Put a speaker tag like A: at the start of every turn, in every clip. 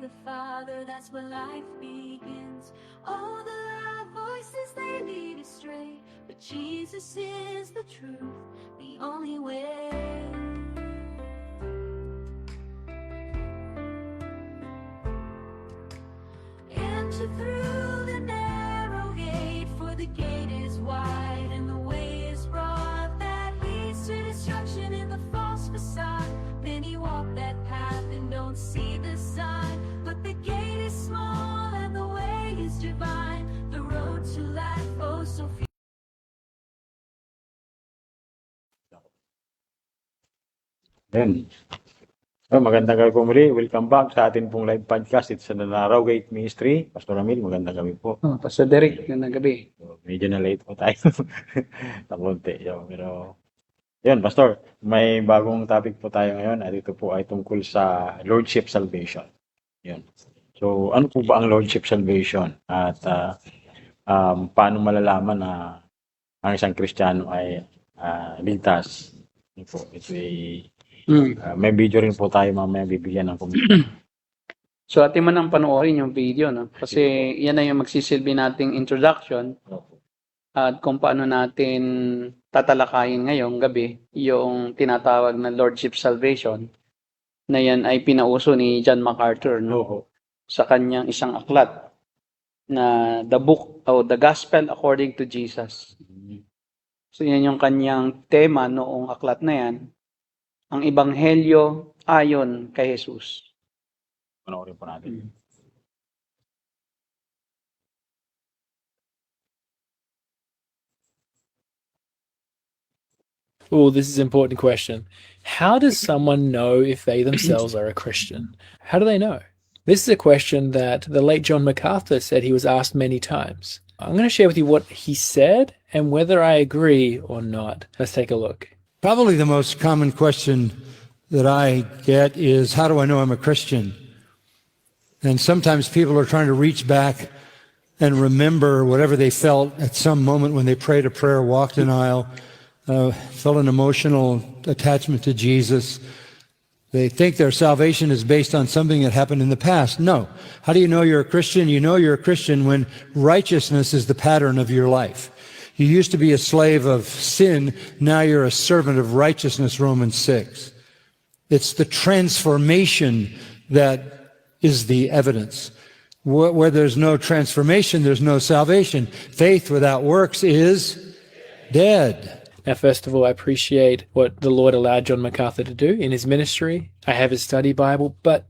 A: the Father, that's where life begins. All the loud voices, they lead astray, but Jesus is the truth, the only way. Enter through the narrow gate, for the gate is wide and the way is broad that leads to destruction in the false facade. Many walk that path and don't see the sign, but the gate is small and the way is divine. The road to life, oh so few.
B: Then, magandang gabi po muli. Welcome back sa atin pong live podcast. It's the Narrowgate Ministry. Pastor Ramil, magandang gabi po.
C: Pastor Derek, magandang gabi.
B: So, medyo na late po tayo. Na konti. Pero, yun, Pastor, may bagong topic po tayo ngayon at ito po ay tungkol sa Lordship Salvation. Yun. So, ano po ba ang Lordship Salvation? At paano malalaman na ang isang Kristiyano ay ligtas? Ito ay may video rin po tayo mamaya bibigyan ng comment.
C: So atin man ang panoorin yung video, no? Kasi yan na yung magsisilbi nating introduction at kung paano natin tatalakayin ngayong gabi yung tinatawag na Lordship Salvation na yan ay pinauso ni John MacArthur, no? Sa kanyang isang aklat na The Gospel According to Jesus. So yan yung kanyang tema noong aklat na yan, ang Ebanghelyo ayon kay Jesus.
B: Panoorin po natin.
D: Oh, this is an important question. How does someone know if they themselves are a Christian? How do they know? This is a question that the late John MacArthur said he was asked many times. I'm going to share with you what he said and whether I agree or not. Let's take a look.
E: Probably the most common question that I get is, how do I know I'm a Christian? And sometimes people are trying to reach back and remember whatever they felt at some moment when they prayed a prayer, walked an aisle, felt an emotional attachment to Jesus. They think their salvation is based on something that happened in the past. No. How do you know you're a Christian? You know you're a Christian when righteousness is the pattern of your life. You used to be a slave of sin. Now you're a servant of righteousness, Romans 6. It's the transformation that is the evidence. Where there's no transformation, there's no salvation. Faith without works is dead.
D: Now, first of all, I appreciate what the Lord allowed John MacArthur to do in his ministry. I have his study Bible, but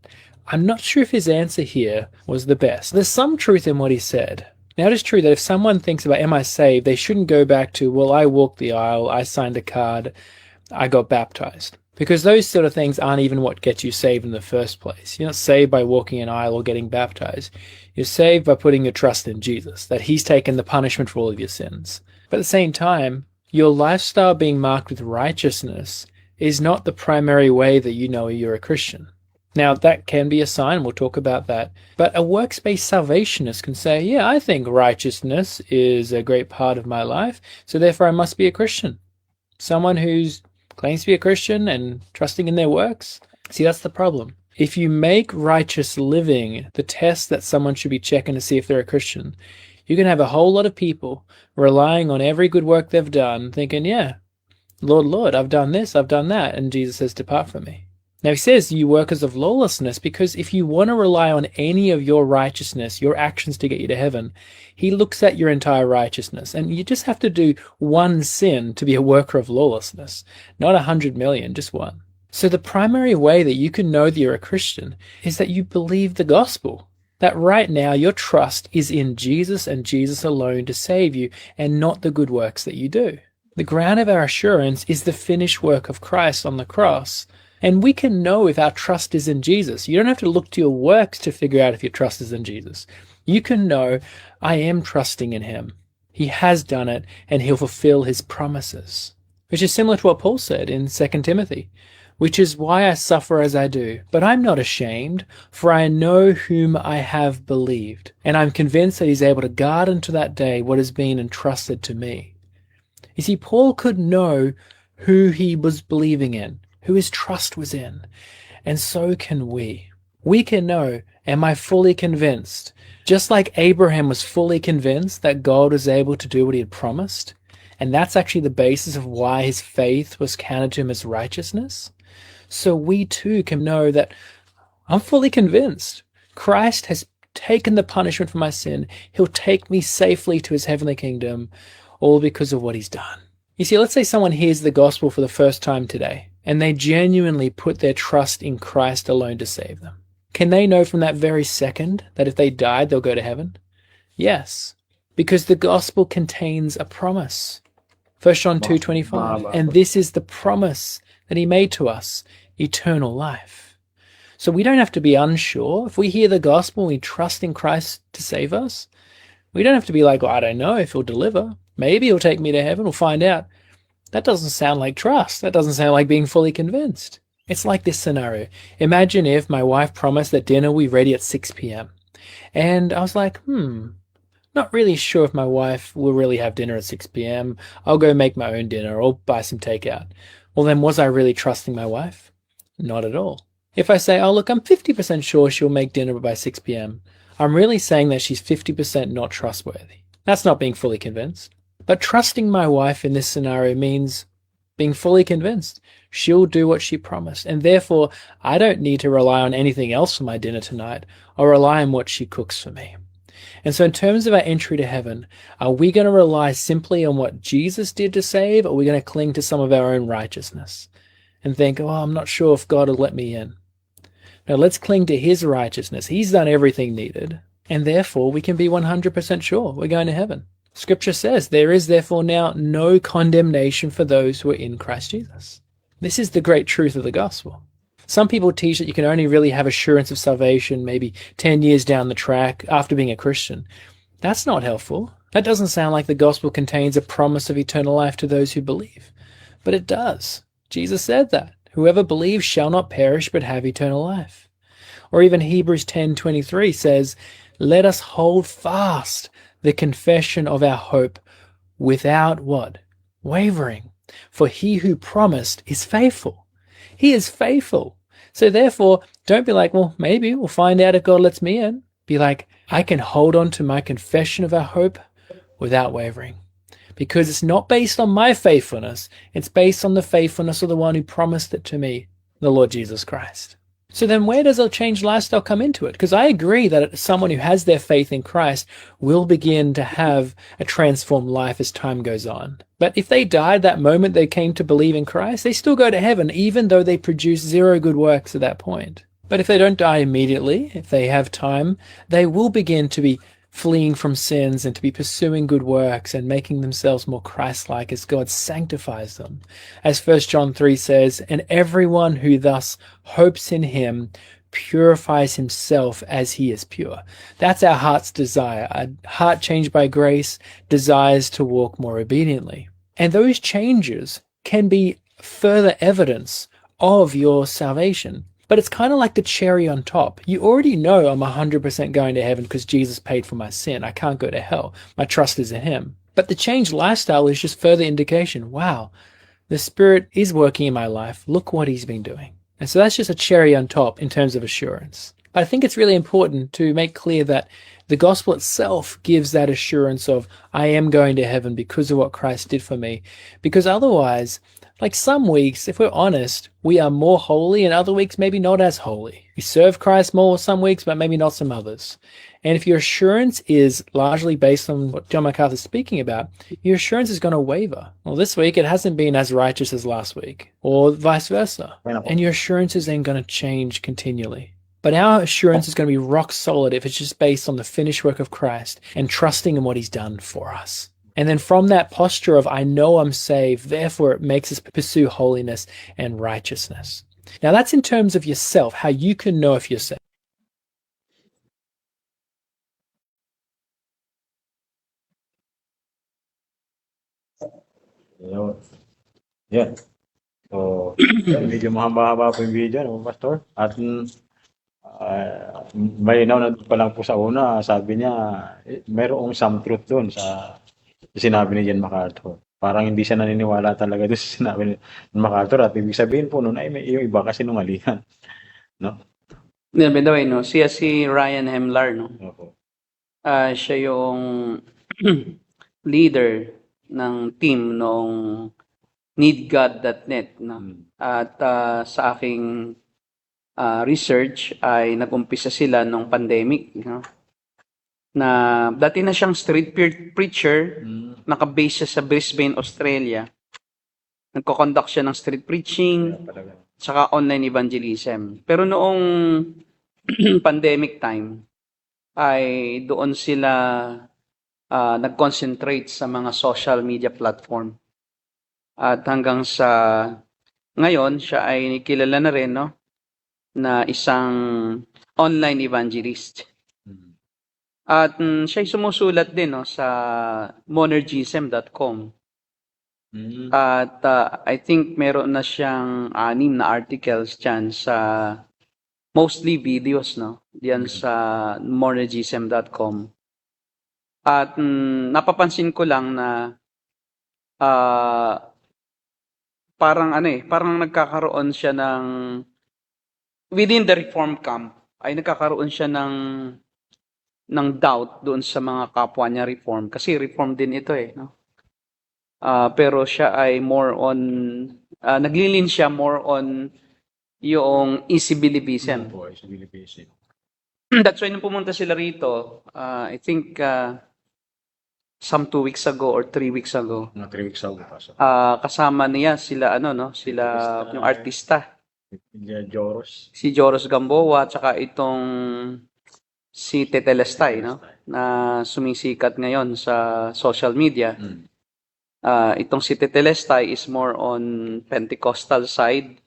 D: I'm not sure if his answer here was the best. There's some truth in what he said. Now, it is true that if someone thinks about, am I saved, they shouldn't go back to, well, I walked the aisle, I signed a card, I got baptized. Because those sort of things aren't even what gets you saved in the first place. You're not saved by walking an aisle or getting baptized. You're saved by putting your trust in Jesus, that he's taken the punishment for all of your sins. But at the same time, your lifestyle being marked with righteousness is not the primary way that you know you're a Christian. Now, that can be a sign, we'll talk about that. But a works-based salvationist can say, yeah, I think righteousness is a great part of my life, so therefore I must be a Christian. Someone who's claims to be a Christian and trusting in their works. See, that's the problem. If you make righteous living the test that someone should be checking to see if they're a Christian, you can have a whole lot of people relying on every good work they've done, thinking, yeah, Lord, Lord, I've done this, I've done that, and Jesus says, depart from me. Now he says, you workers of lawlessness, because if you want to rely on any of your righteousness, your actions to get you to heaven, he looks at your entire righteousness. And you just have to do one sin to be a worker of lawlessness, not 100 million, just one. So the primary way that you can know that you're a Christian is that you believe the gospel. That right now your trust is in Jesus and Jesus alone to save you and not the good works that you do. The ground of our assurance is the finished work of Christ on the cross. And we can know if our trust is in Jesus. You don't have to look to your works to figure out if your trust is in Jesus. You can know, I am trusting in him. He has done it, and he'll fulfill his promises. Which is similar to what Paul said in 2 Timothy. Which is why I suffer as I do. But I'm not ashamed, for I know whom I have believed. And I'm convinced that he's able to guard unto that day what has been entrusted to me. You see, Paul could know who he was believing in, who his trust was in. And so can we. We can know Am I fully convinced? Just like Abraham was fully convinced that God was able to do what he had promised, and that's actually the basis of why his faith was counted to him as righteousness. So we too can know that I'm fully convinced Christ has taken the punishment for my sin. He'll take me safely to his heavenly kingdom, all because of what he's done. You see, let's say someone hears the gospel for the first time today, and they genuinely put their trust in Christ alone to save them. Can they know from that very second that if they died, they'll go to heaven? Yes, because the gospel contains a promise. 1 John 2:25, and this is the promise that he made to us, eternal life. So we don't have to be unsure. If we hear the gospel, we trust in Christ to save us. We don't have to be like, well, I don't know if he'll deliver. Maybe he'll take me to heaven. We'll find out. That doesn't sound like trust. That doesn't sound like being fully convinced. It's like this scenario. Imagine if my wife promised that dinner will be ready at 6 p.m. And I was like, not really sure if my wife will really have dinner at 6 p.m. I'll go make my own dinner or buy some takeout. Well, then was I really trusting my wife? Not at all. If I say, oh, look, I'm 50% sure she'll make dinner by 6 p.m., I'm really saying that she's 50% not trustworthy. That's not being fully convinced. But trusting my wife in this scenario means being fully convinced she'll do what she promised. And therefore, I don't need to rely on anything else for my dinner tonight or rely on what she cooks for me. And so in terms of our entry to heaven, are we going to rely simply on what Jesus did to save, or are we going to cling to some of our own righteousness and think, oh, I'm not sure if God will let me in? No, let's cling to his righteousness. He's done everything needed, and therefore we can be 100% sure we're going to heaven. Scripture says, there is therefore now no condemnation for those who are in Christ Jesus. This is the great truth of the gospel. Some people teach that you can only really have assurance of salvation maybe 10 years down the track after being a Christian. That's not helpful. That doesn't sound like the gospel contains a promise of eternal life to those who believe. But it does. Jesus said that. Whoever believes shall not perish but have eternal life. Or even Hebrews 10:23 says, let us hold fast the confession of our hope without what? Wavering. For he who promised is faithful. He is faithful. So therefore, don't be like, well, maybe we'll find out if God lets me in. Be like, I can hold on to my confession of our hope without wavering. Because it's not based on my faithfulness. It's based on the faithfulness of the one who promised it to me, the Lord Jesus Christ. So then where does a changed lifestyle come into it? Because I agree that someone who has their faith in Christ will begin to have a transformed life as time goes on. But if they died that moment they came to believe in Christ, they still go to heaven, even though they produce zero good works at that point. But if they don't die immediately, if they have time, they will begin to be fleeing from sins and to be pursuing good works and making themselves more Christ-like as God sanctifies them. As 1 John 3 says, and everyone who thus hopes in him purifies himself as he is pure. That's our heart's desire. A heart changed by grace desires to walk more obediently. And those changes can be further evidence of your salvation. But it's kind of like the cherry on top. You already know I'm 100% going to heaven because Jesus paid for my sin. I can't go to hell. My trust is in him. But the changed lifestyle is just further indication. Wow, the Spirit is working in my life. Look what he's been doing. And so that's just a cherry on top in terms of assurance. But I think it's really important to make clear that the gospel itself gives that assurance of I am going to heaven because of what Christ did for me. Because otherwise, like some weeks, if we're honest, we are more holy, and other weeks maybe not as holy. We serve Christ more some weeks, but maybe not some others. And if your assurance is largely based on what John MacArthur is speaking about, your assurance is going to waver. Well, this week it hasn't been as righteous as last week, or vice versa. And your assurance is then going to change continually. But our assurance is going to be rock solid if it's just based on the finished work of Christ and trusting in what he's done for us. And then from that posture of, I know I'm saved, therefore it makes us pursue holiness and righteousness. Now that's in terms of yourself, how you can know if you're saved.
B: Yan. So, medyo mahaba-haba po yung video, no, Pastor? At malinaw na pa lang po sa una, sabi niya, mayroong some truth doon sa sinabi ni John MacArthur. Parang hindi siya naniniwala talaga doon sa sinabi ni John MacArthur, at ibig sabihin po noon ay may yung iba kasi nungalingan, no?
C: By the way, no, siya si Ryan Hemlar, no?
B: Opo.
C: Siya yung leader ng team nung needgod.net, no? At sa aking research ay nag-umpisa sila nung pandemic, no? Na dati na siyang street preacher, naka-base siya sa Brisbane, Australia. Nagko-conduct siya ng street preaching,
B: Talaga.
C: saka online evangelism. Pero noong pandemic time, ay doon sila nag-concentrate sa mga social media platform. At hanggang sa ngayon, siya ay kilala na rin, no? Na isang online evangelist. At siya ay sumusulat din, no, sa monergism.com. At I think meron na siyang 6 na articles dyan sa mostly videos, no? Diyan sa monergism.com. At napapansin ko lang na parang parang nagkakaroon siya ng within the reform camp ay nagkakaroon siya ng doubt doon sa mga kapwa niya reform kasi reform din ito no. Pero siya ay more on naglilin siya more on yung easy believism.
B: Opo, sa Philippines.
C: That's why nung pumunta sila rito, I think some 2 weeks ago or 3 weeks ago,
B: Mga 3 weeks ago pa. So,
C: kasama niya sila sila yung artista.
B: Joros.
C: Si Joros Gamboa at saka itong si Tetelestay, no? Na sumisikat ngayon sa social media. Itong si Tetelestay is more on Pentecostal side.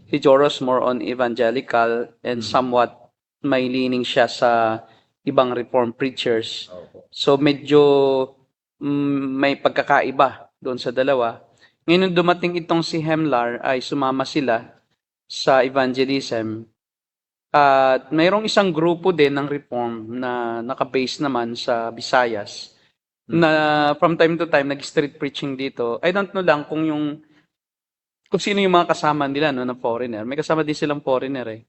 C: Si Joros more on evangelical and somewhat may leaning siya sa ibang reform preachers.
B: Opo.
C: So medyo may pagkakaiba doon sa dalawa. Ngayon nung dumating itong si Hemlar ay sumama sila sa evangelism. At mayroong isang grupo din ng reform na naka-base naman sa Visayas na from time to time nag-street preaching dito. I don't know lang kung sino yung mga kasama nila na foreigner. May kasama din silang foreigner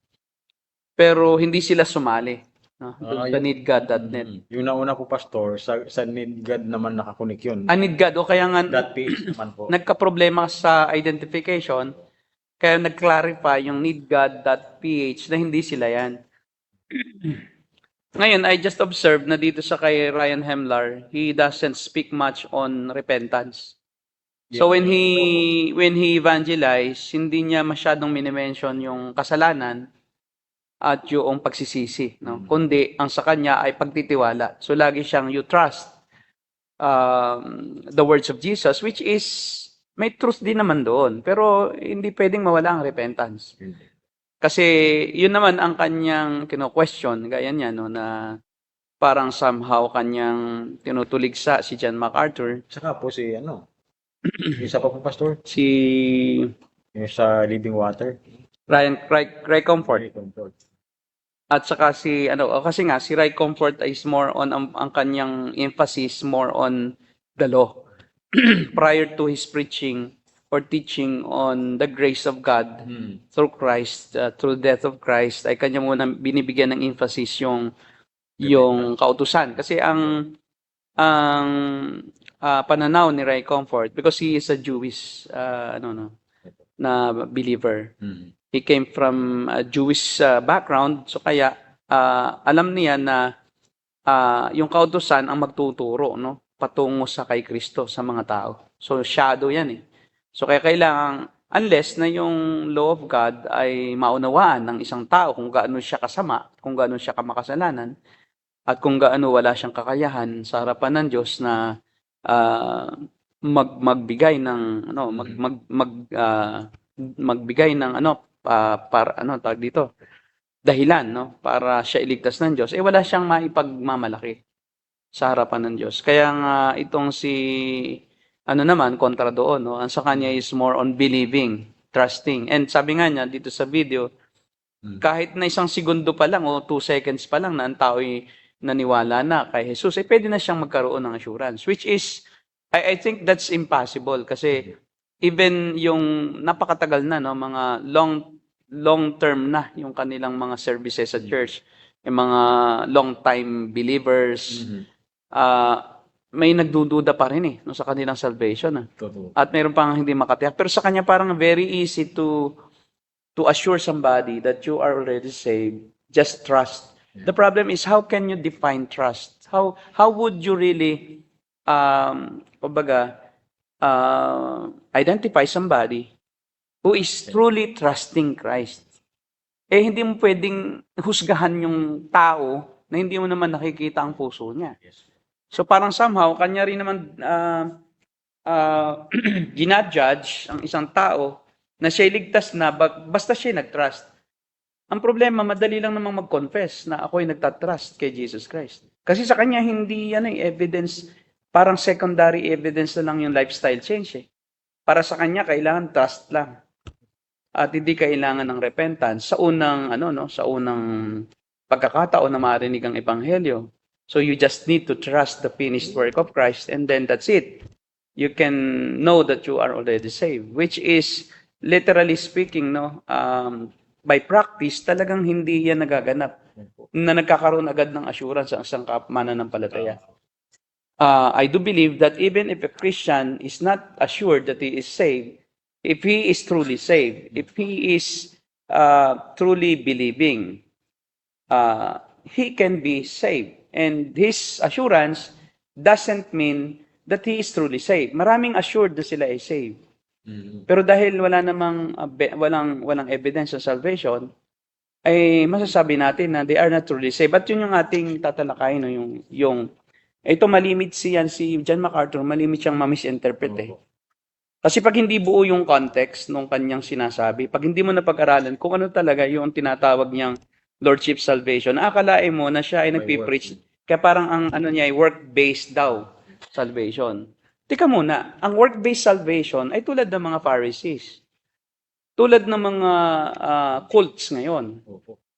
C: Pero hindi sila sumali doon sa needgod.net.
B: Yung nauna po, Pastor, sa NeedGod naman nakakunik yun.
C: Needgod o kaya nga
B: .ph naman po.
C: nagka-problema sa identification. Kaya nag-clarify yung needgod.ph na hindi sila yan. Ngayon, I just observed na dito sa kay Ryan Hemlar, he doesn't speak much on repentance. So when he evangelize, hindi niya masyadong minimension yung kasalanan at yung pagsisisi, no? Kundi ang sa kanya ay pagtitiwala. So lagi siyang you trust the words of Jesus, which is may truth din naman doon, pero hindi pwedeng mawala ang repentance. Kasi yun naman ang kanyang kino-question, gaya niya, na parang somehow kanyang tinutuligsa si John MacArthur.
B: Saka po si isa pa po, Pastor,
C: Si
B: yung sa Living Water.
C: Ray Comfort. At saka kasi nga si Ray Comfort is more on ang kanyang emphasis more on the law. Prior to his preaching or teaching on the grace of God through Christ, through the death of Christ, ay kanya muna binibigyan ng emphasis yung kautusan. Kasi ang pananaw ni Ray Comfort, because he is a Jewish na believer. He came from a Jewish background, so kaya alam niya na yung kautusan ang magtuturo, patungo sa kay Kristo sa mga tao. So shadow yan So kaya kailangan, unless na yung law of God ay maunawaan ng isang tao kung gaano siya kasama, kung gaano siya kamakasalanan, at kung gaano wala siyang kakayahan sa harapan ng Diyos na magbigay ng magbigay ng tawag dito, dahilan para siya iligtas ng Diyos, wala siyang maipagmamalaki sa harapan ng Diyos. Kaya nga itong si naman kontra doon, ang sa kanya is more on believing, trusting. And sabi nga niya dito sa video, kahit na 1 segundo pa lang o 2 seconds pa lang na ang tao ay naniwala na kay Jesus, pwede na siyang magkaroon ng assurance, which is I think that's impossible kasi even yung napakatagal na mga long long-term na yung kanilang mga services sa church, yung mga long-time believers, may nagdududa pa rin no, sa kanilang salvation.
B: Totoo.
C: At mayroon pang hindi makatiyak. Pero sa kanya parang very easy to assure somebody that you are already saved. Just trust. The problem is, how can you define trust? How would you really identify somebody who is truly trusting Christ? Hindi mo pwedeng husgahan yung tao na hindi mo naman nakikita ang puso niya. So parang somehow, kanya rin naman ginadjudge ang isang tao na siya ligtas na basta siya nag-trust. Ang problema, madali lang namang mag-confess na ako'y nagtatrust kay Jesus Christ. Kasi sa kanya, hindi yan evidence, parang secondary evidence na lang yung lifestyle change. Para sa kanya, kailangan trust lang. At hindi kailangan ng repentance sa unang pagkakataon na marinig ang ebanghelyo. So you just need to trust the finished work of Christ, and then that's it. You can know that you are already saved, which is literally speaking, by practice, talagang hindi yan nagaganap na nagkakaroon agad ng assurance ang isang mananampalataya. I do believe that even if a Christian is not assured that he is saved, if he is truly saved, if he is truly believing, he can be saved. And his assurance doesn't mean that he is truly saved. Maraming assured na sila ay saved. Pero dahil wala namang walang evidence of salvation, ay masasabi natin na they are not truly saved. But yun yung ating tatalakayin, yung ito malimit si John MacArthur, malimit siyang ma-misinterpret. Kasi pag hindi buo yung context nung kanyang sinasabi, pag hindi mo napag-aralan kung ano talaga yung tinatawag niyang Lordship Salvation, akalain mo na siya ay nagpipreach. Kaya parang ang niya ay work-based daw salvation. Tika muna, ang work-based salvation ay tulad ng mga Pharisees. Tulad ng mga cults ngayon.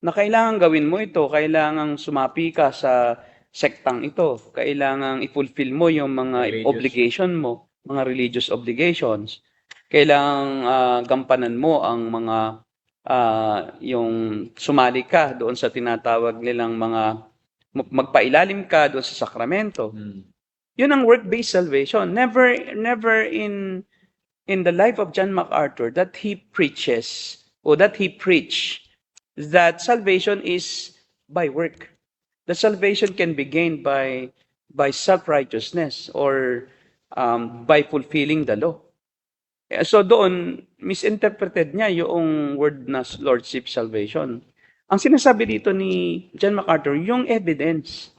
C: Na kailangan gawin mo ito, kailangan sumapi ka sa sektang ito, kailangan i-fulfill mo yung mga obligation mo, mga religious obligations. Kailangan gampanan mo ang mga yung sumali ka doon sa tinatawag nilang mga magpailalim ka doon sa sakramento. Yun ang work-based salvation. Never in the life of John MacArthur that he preaches or that he preached that salvation is by work. The salvation can be gained by self-righteousness or by fulfilling the law. So doon, misinterpreted niya yung word na Lordship Salvation. Ang sinasabi dito ni John MacArthur, yung evidence.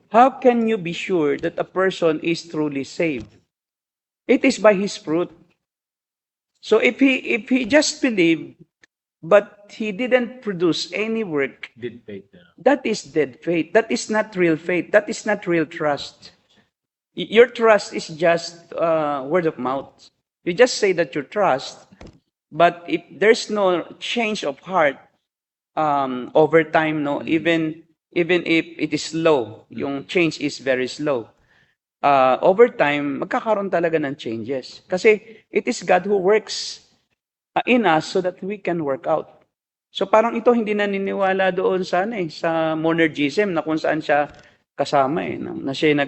C: How can you be sure that a person is truly saved? It is by his fruit. So if he just believed, but he didn't produce any work, that is dead faith. That is not real faith. That is not real trust. Your trust is just word of mouth. You just say that you trust, but if there's no change of heart over time, even if it is slow, yung change is very slow. Over time, magkakaroon talaga ng changes. Kasi it is God who works in us so that we can work out. So parang ito hindi naniniwala doon sa monergism na kung saan siya kasama na siya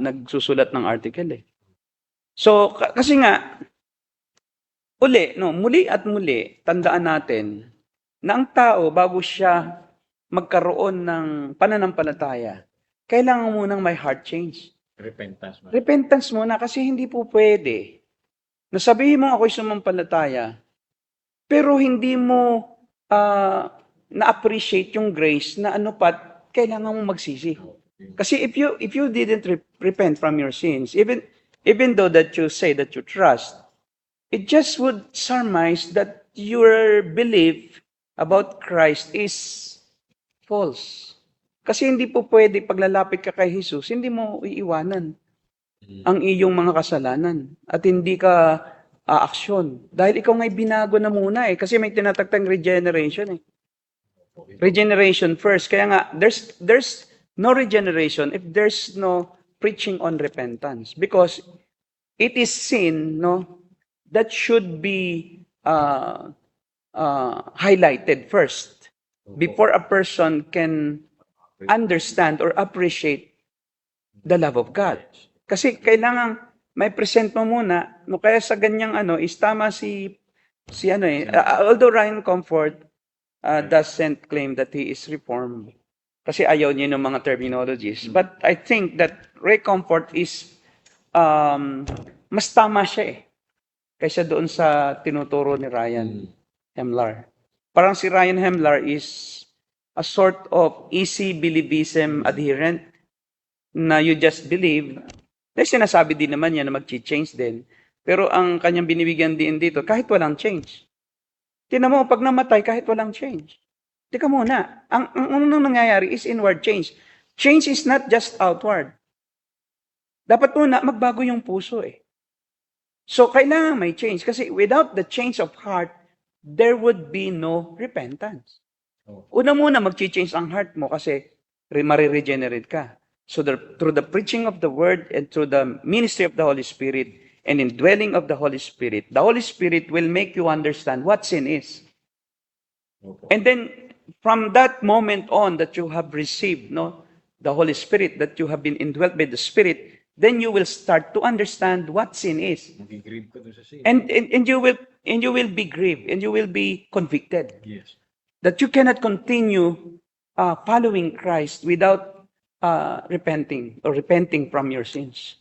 C: nagsusulat ng article. So kasi nga muli at muli tandaan natin na ang tao bago siya magkaroon ng pananampalataya, kailangan munang may heart change. Repentance muna kasi hindi po pwede. Nasabihin mo ako'y sumampalataya, pero hindi mo na-appreciate yung grace na kailangan mo magsisi. Kasi if you didn't repent from your sins, even though that you say that you trust, it just would surmise that your belief about Christ is false. Kasi hindi po pwede paglalapit ka kay Jesus, hindi mo iiwanan ang iyong mga kasalanan at hindi ka aaksyon. Dahil ikaw nga'y binago na muna kasi may tinatagtang regeneration Regeneration first. Kaya nga, there's no regeneration if there's no preaching on repentance. Because it is sin, that should be highlighted first before a person can understand or appreciate the love of God. Kasi kailangan may present mo muna, no, kaya sa ganyang is tama although Ryan Comfort doesn't claim that he is reformed. Kasi ayaw niya ng mga terminologies. But I think that Ray Comfort is mas tama siya kaysa doon sa tinuturo ni Ryan Hemlar. Parang si Ryan Hemlar is a sort of easy believism adherent na you just believe. Dahil sinasabi din naman niya na mag-change din. Pero ang kanyang binibigyan din dito, kahit walang change. Tingnan mo, pag namatay, kahit walang change. Teka muna, ang unang nangyayari is inward change. Change is not just outward. Dapat muna, magbago yung puso So, kailangan may change. Kasi without the change of heart, there would be no repentance. Una muna, mag-change ang heart mo kasi mariregenerate ka. So, through the preaching of the Word and through the ministry of the Holy Spirit and indwelling of the Holy Spirit will make you understand what sin is. And then, from that moment on that you have received the Holy Spirit, that you have been indwelt by the Spirit, then you will start to understand what sin is. And you will be grieved and you will be convicted.
B: Yes.
C: That you cannot continue following Christ without repenting from your sins.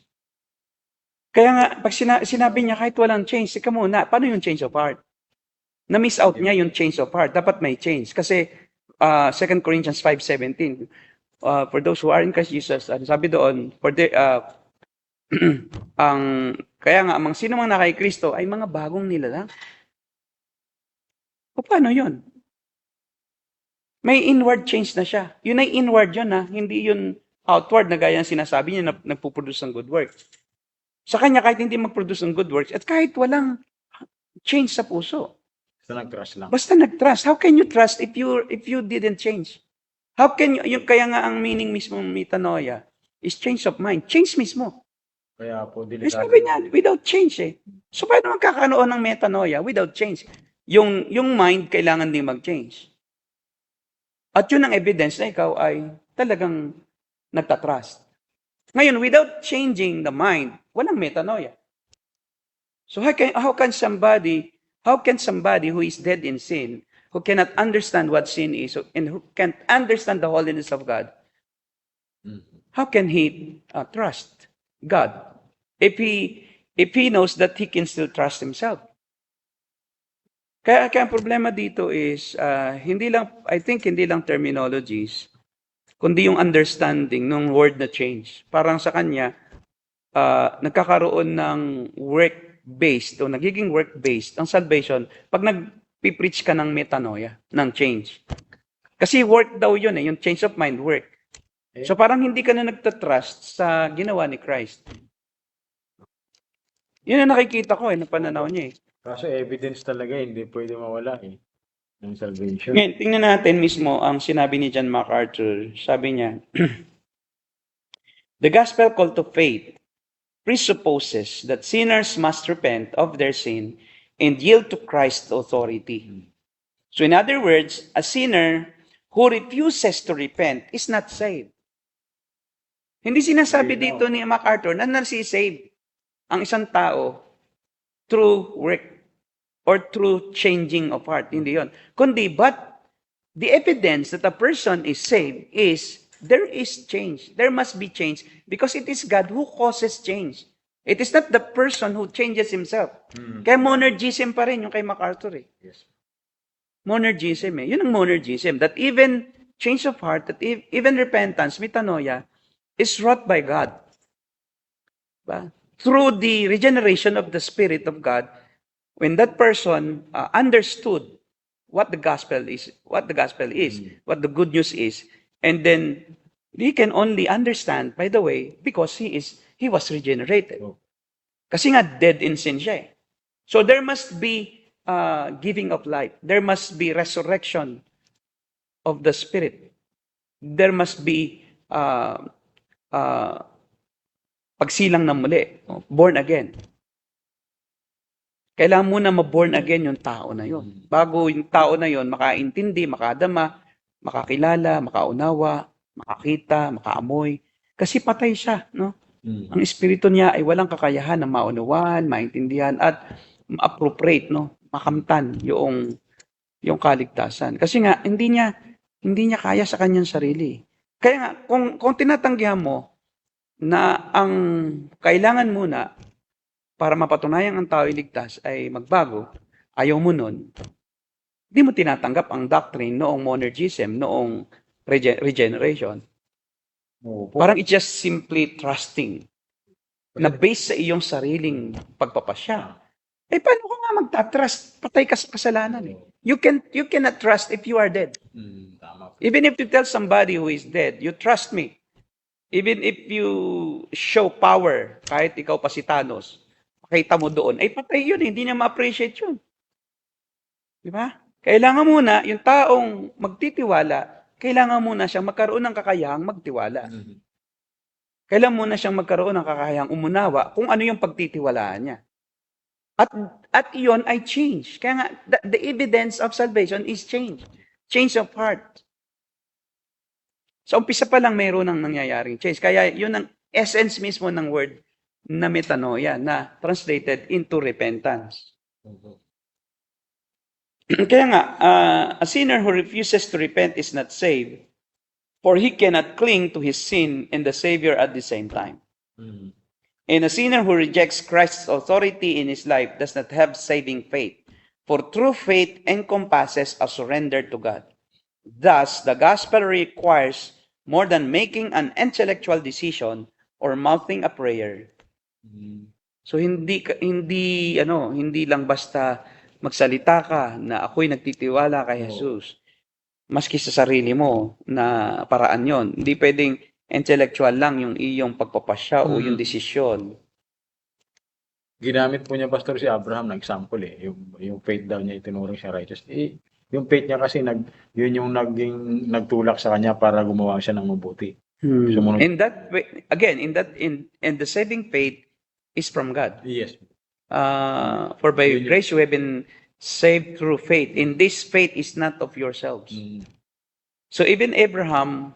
C: Kaya nga, pag sinabi niya kahit walang change, sika muna, paano yung change of heart? Na-miss out niya yung change of heart. Dapat may change. Kasi 2 Corinthians 5:17, for those who are in Christ Jesus, sabi doon, kaya nga, ang sino mang nakay Kristo ay mga bagong nilalang. O paano yun? May inward change na siya. Yun ay inward yun hindi yun outward na gaya ang sinasabi niya na nagpuproduce ng good works. Sa kanya, kahit hindi mag-produce ng good works, at kahit walang change sa puso.
B: Basta nag-trust lang.
C: Basta nag-trust. How can you trust if you didn't change? How can you, kaya nga ang meaning mismo ng metanoia is change of mind. Change mismo.
B: Kaya po,
C: Sabi niya, without change So, paano magkakaroon ng metanoia without change? Yung mind, kailangan din mag-change. At yun ang evidence na ikaw ay talagang nagtatrust. Ngayon, without changing the mind, walang metanoia. So how can somebody who is dead in sin, who cannot understand what sin is, and who can't understand the holiness of God, how can he trust God if he knows that he can still trust himself? Kaya ang problema dito is, hindi lang terminologies, kundi yung understanding ng word na change. Parang sa kanya, nagkakaroon ng work-based o nagiging work-based ang salvation pag nagpipreach ka ng metanoia, ng change. Kasi work daw yun yung change of mind, work. So parang hindi ka na nagtatrust sa ginawa ni Christ. Yun ang nakikita ko na pananaw niya
B: Kaso evidence talaga, hindi pwede mawala ng salvation.
C: Ngayon, tingnan natin mismo ang sinabi ni John MacArthur. Sabi niya, the gospel call to faith presupposes that sinners must repent of their sin and yield to Christ's authority. So in other words, a sinner who refuses to repent is not saved. Hindi sinasabi dito ni MacArthur na nasi-save ang isang tao through work or through changing of heart. Hindi yun. Kundi, but the evidence that a person is saved is there is change. There must be change because it is God who causes change. It is not the person who changes himself. Kaya monergism pa rin yung kay MacArthur
B: Yes.
C: Monergism Yun ang monergism. That even change of heart, that even repentance, metanoia, is wrought by God. Ba? Through the regeneration of the Spirit of God, when that person understood what the gospel is, what the good news is, and then he can only understand, by the way, because he was regenerated. Kasi nga dead in sin siya So there must be giving of life. There must be resurrection of the Spirit. There must be pagsilang ng muli, born again. Kailangan muna ma-born again yung tao na yon. Bago yung tao na yon makaintindi, makadama, makakilala, makaunawa, makakita, makaamoy. Kasi patay siya, no? Ang espiritu niya ay walang kakayahan na maunawan, maintindihan, at ma-appropriate, no? Makamtan yung kaligtasan. Kasi nga, hindi niya kaya sa kanyang sarili. Kaya nga, kung tinatanggihan mo na ang kailangan muna para mapatunayan ang tao iligtas ay magbago, ayaw mo nun, hindi mo tinatanggap ang doctrine noong monergism, noong regeneration.
B: Opo.
C: Parang it's just simply trusting na based sa iyong sariling pagpapasya. Paano ko nga magta-trust? Patay ka sa kasalanan eh. You cannot trust if you are dead.
B: Tama po.
C: Even if you tell somebody who is dead, you trust me. Even if you show power, kahit ikaw pa si Thanos, makita mo doon, ay patay yun, hindi niya ma-appreciate yun. Di ba? Kailangan muna, yung taong magtitiwala, kailangan muna siyang magkaroon ng kakayahang magtiwala. Kailangan muna siyang magkaroon ng kakayahang umunawa kung ano yung pagtitiwalaan niya. At iyon ay change. Kaya nga, the evidence of salvation is change. Change of heart. Sa umpisa pa lang mayroon ng nangyayaring change. Kaya yun ang essence mismo ng word na metanoia, na translated into repentance. Kaya nga, a sinner who refuses to repent is not saved, for he cannot cling to his sin and the Savior at the same time. And a sinner who rejects Christ's authority in his life does not have saving faith, for true faith encompasses a surrender to God. Thus, the gospel requires more than making an intellectual decision or mouthing a prayer. So hindi lang basta magsalita ka na ako'y nagtitiwala kay Jesus. Maski sa sarili mo na paraan 'yon. Hindi pwedeng intellectual lang yung iyong pagpapasya o yung desisyon.
B: Ginamit po niya, Pastor, si Abraham na example eh. Yung faith daw niya itinuring siya righteous. Yung faith niya kasi yun yung nagtulak sa kanya para gumawa siya ng mabuti. Sumunod.
C: In that way, again, in the saving faith is from God.
B: Yes.
C: For by grace you have been saved through faith. And this faith is not of yourselves. So even Abraham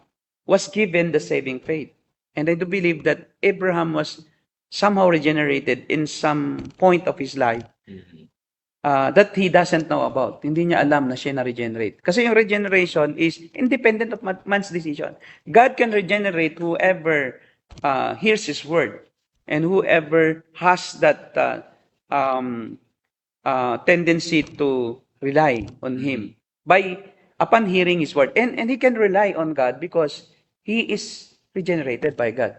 C: was given the saving faith. And I do believe that Abraham was somehow regenerated in some point of his life that he doesn't know about. Hindi niya alam na siya na-regenerate. Kasi yung regeneration is independent of man's decision. God can regenerate whoever hears His word and whoever has that tendency to rely on Him upon hearing His word. And he can rely on God because he is regenerated by God.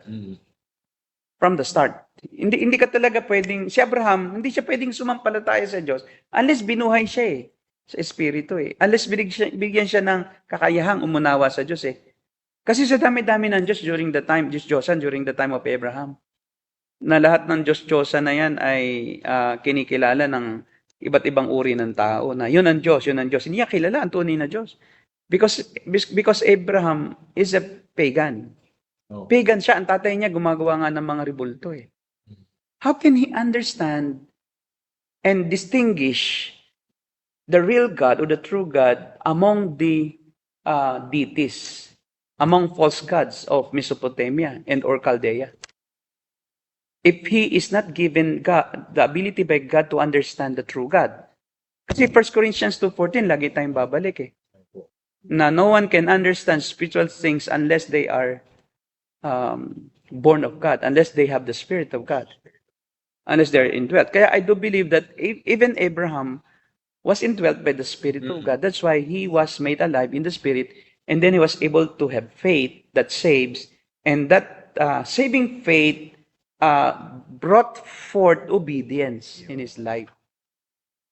C: From the start. Hindi ka talaga pwedeng, si Abraham, hindi siya pwedeng sumampalataya sa Diyos unless binuhay siya sa Espiritu Unless bigyan siya ng kakayahang umunawa sa Diyos Kasi sa dami-dami ng Diyos during the time of Abraham, na lahat ng Diyos-Diyosan na yan ay kinikilala ng iba't ibang uri ng tao na yun ang Diyos. Hindi niya kilala ang tunay na Diyos. Because Abraham is a pagan. Pagan siya. Ang tatay niya gumagawa nga ng mga rebulto How can he understand and distinguish the real God or the true God among the deities, among false gods of Mesopotamia and or Chaldea? If he is not given God, the ability by God to understand the true God. Kasi 1 Corinthians 2:14, lagi tayong babalik na no one can understand spiritual things unless they are born of God, unless they have the Spirit of God, unless they are indwelt. Kaya I do believe that even Abraham was indwelt by the Spirit of God. That's why he was made alive in the Spirit, and then he was able to have faith that saves, and that saving faith brought forth obedience in his life.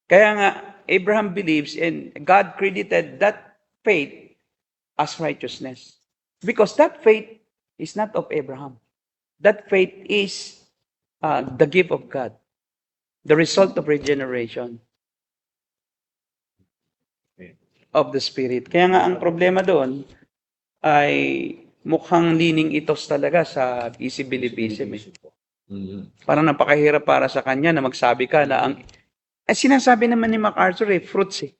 C: Kaya nga, Abraham believes, and God credited that faith as righteousness. Because that faith is not of Abraham. That faith is the gift of God. The result of regeneration of the Spirit. Kaya nga, ang problema doon ay mukhang leaning itos talaga sa easy-believism. Parang napakahirap para sa kanya na magsabi ka na sinasabi naman ni MacArthur fruits eh.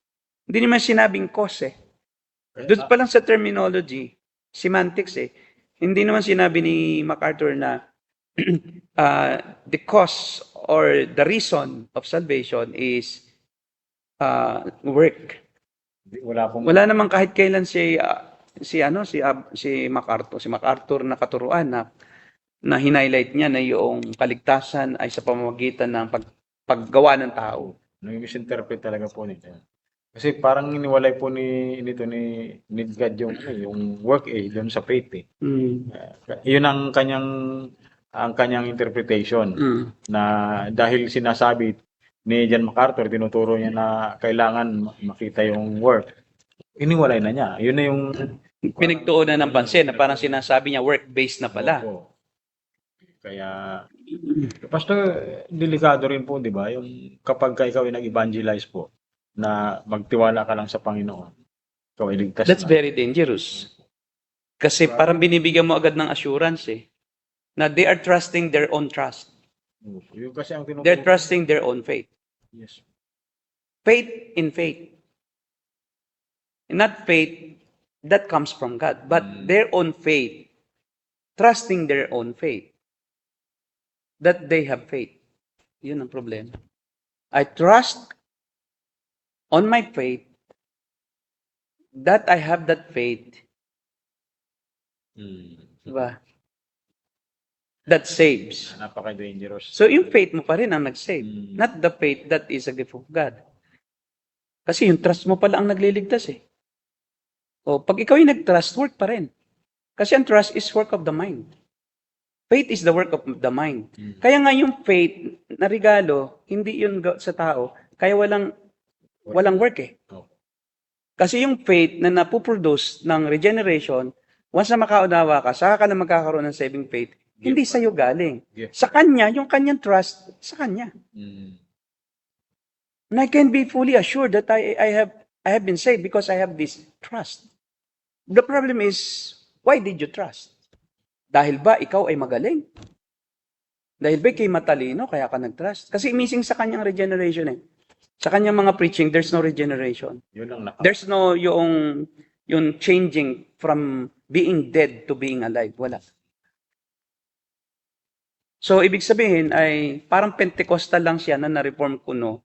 C: Hindi naman sinabing cause eh. Doon pa lang sa terminology, semantics eh. Hindi naman sinabi ni MacArthur na the cause or the reason of salvation is work.
B: Wala pong
C: Wala naman kahit kailan si MacArthur na katuruan na hinighlight niya na yung kaligtasan ay sa pamamagitan ng paggawa ng tao.
B: misinterpret talaga po nito. Kasi parang iniwalay po ni God yung work doon sa faith eh. Yun ang kanyang interpretation na dahil sinasabi ni John MacArthur, tinuturo niya na kailangan makita yung work. Iniwalay na niya. Yun na yung
C: Pinagtuunan ng pansin na parang sinasabi niya work-based na pala.
B: Opo. Kaya Pastor, delikado rin po, di ba? Yung kapag ikaw ay nag-evangelize po, na magtiwala ka lang sa Panginoon, ikaw ay ligtas
C: That's
B: na.
C: very dangerous. Kasi parang binibigyan mo agad ng assurance eh. Na they are trusting their own trust.
B: Yung kasi ang
C: They're trusting their own faith.
B: Yes.
C: Faith in faith. Not faith that comes from God, but their own faith. Trusting their own faith. That they have faith. Yun ang problema. I trust on my faith that I have that faith. Diba? That saves.
B: Napaka-dangerous.
C: So yung faith mo pa rin ang nag-save. Not the faith that is a gift of God. Kasi yung trust mo pala ang nagliligtas eh. O pag ikaw yung nag-trust, work pa rin. Kasi ang trust is work of the mind. Faith is the work of the mind. Kaya nga yung faith na regalo, hindi yun sa tao, kaya walang work eh. Kasi yung faith na napuproduce ng regeneration, once na makaunawa ka, saka ka na magkakaroon ng saving faith, hindi sa'yo galing. Sa kanya, yung kanyang trust, sa kanya. And I can be fully assured that I have been saved because I have this trust. The problem is, why did you trust? Dahil ba ikaw ay magaling? Dahil ba ikay matalino, kaya ka nag-trust? Kasi missing sa kanyang regeneration eh. Sa kanyang mga preaching, there's no regeneration.
B: Yun ang
C: There's no yung changing from being dead to being alive. Wala. So, ibig sabihin ay parang Pentecostal lang siya na na-reform kuno.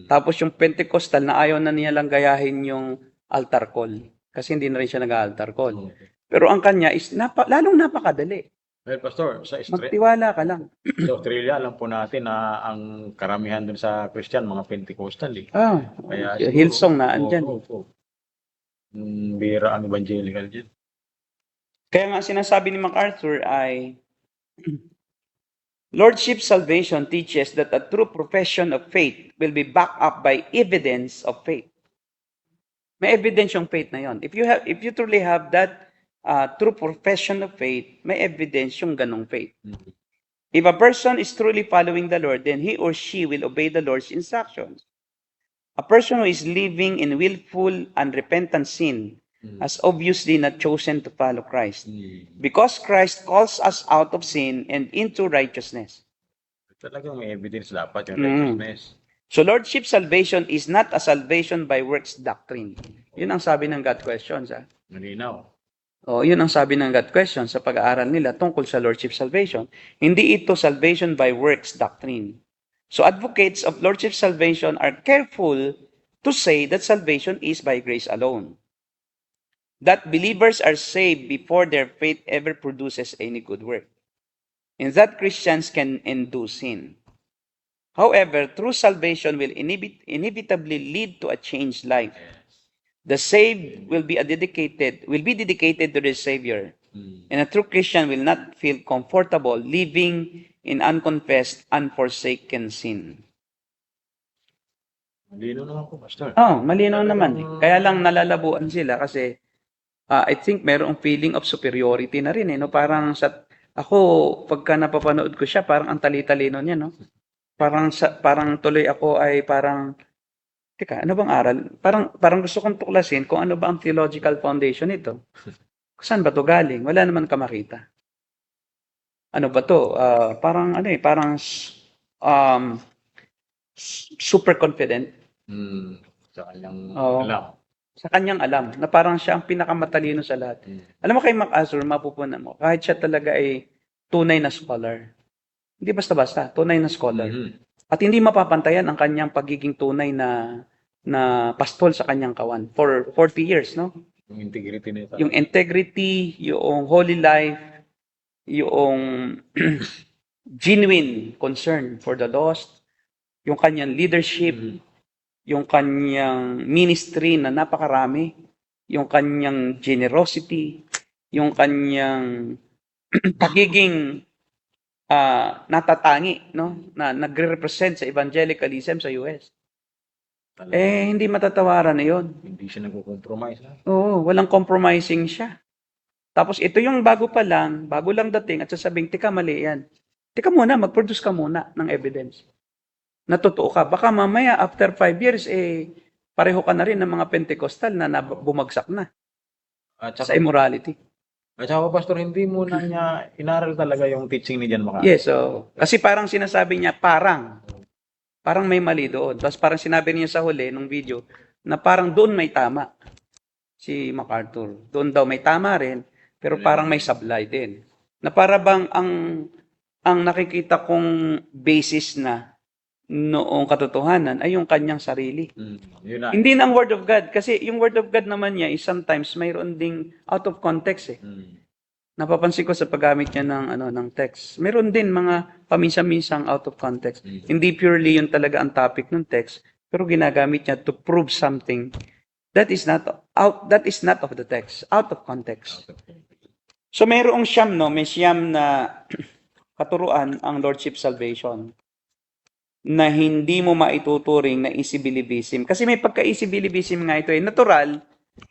C: Tapos yung Pentecostal na ayaw na niya lang gayahin yung altar call. Kasi hindi na rin siya nag-altar call. Pero ang kanya is lalong napakadali.
B: Well, Pastor, sa
C: Magtiwala ka lang.
B: Australia, alam po natin na ang karamihan dun sa Christian, mga Pentecostal eh. Kaya,
C: Hillsong na andyan.
B: Bira ang evangelical dyan.
C: Kaya nga sinasabi ni MacArthur ay Lordship salvation teaches that a true profession of faith will be backed up by evidence of faith. May evidence yung faith na yon. If you truly have that true profession of faith, may evidence yung ganong faith. If a person is truly following the Lord, then he or she will obey the Lord's instructions. A person who is living in willful, unrepentant sin has obviously not chosen to follow Christ. Because Christ calls us out of sin and into righteousness.
B: Talagang may evidence dapat yung righteousness.
C: So Lordship salvation is not a salvation by works doctrine. Yun ang sabi ng God Questions.
B: Malinaw.
C: Yun ang sabi ng God Questions sa pag-aaral nila tungkol sa Lordship salvation. Hindi ito salvation by works doctrine. So advocates of Lordship salvation are careful to say that salvation is by grace alone. That believers are saved before their faith ever produces any good work. And that Christians can undo sin. However, true salvation will inevitably lead to a changed life. The saved will be dedicated to their Savior. And a true Christian will not feel comfortable living in unconfessed, unforsaken sin.
B: Malinaw naman po, Pastor.
C: Malinaw naman. Kaya lang nalalabuan sila kasi I think mayroong feeling of superiority na rin. No? Parang ako, pagka napapanood ko siya, parang ang tali-talino niya. No? Parang tuloy ako ay parang, teka, ano bang aral? Parang gusto kong tuklasin kung ano ba ang theological foundation nito. Saan ba to galing? Wala naman ka makita. Ano ba to? Parang super confident.
B: Sa kanyang
C: Oo.
B: alam.
C: Sa kanyang alam na parang siya ang pinakamatalino sa lahat. Alam mo kay MacArthur, mapupunan mo, kahit siya talaga ay tunay na scholar. Hindi basta-basta, tunay na scholar. At hindi mapapantayan ang kanyang pagiging tunay na pastol sa kanyang kawan for 40 years, no?
B: Yung integrity nito.
C: Yung integrity, yung holy life, yung genuine concern for the lost, yung kanyang leadership, yung kanyang ministry na napakarami, yung kanyang generosity, yung kanyang pagiging natatangi, no? Na nagre-represent sa evangelicalism sa US. Hindi matatawaran na yun.
B: Hindi siya nagko-compromise.
C: Oo, walang compromising siya. Tapos ito yung bago lang dating at sasabing, tika mali yan. Tika muna, mag-produce ka muna ng evidence. Natotoo ka. Baka mamaya, after 5 years, pareho ka na rin ng mga Pentecostal na bumagsak na
B: At
C: sa
B: saka,
C: immorality.
B: Pastor, hindi mo na niya inaral talaga yung teaching ni John MacArthur.
C: Yes, so, kasi parang sinasabi niya, parang may mali doon. Tapos parang sinabi niya sa huli, nung video, na parang doon may tama si MacArthur. Doon daw may tama rin, pero parang may sablay din. Na para bang ang nakikita kong basis na noong katotohanan ay yung kanyang sarili.
B: Yun na.
C: Hindi na ang Word of God. Kasi yung Word of God naman niya is sometimes mayroon ding out of context eh. Napapansin ko sa paggamit niya ng text. Meron din mga paminsan-minsang out of context. Hindi purely yun talaga ang topic ng text, pero ginagamit niya to prove something that is not of the text, out of context. So mayroong siyam, no? May siyam na katuruan ang Lordship Salvation na hindi mo maituturing na easy-believism. Kasi may pagka-easy-believism nga ito. Natural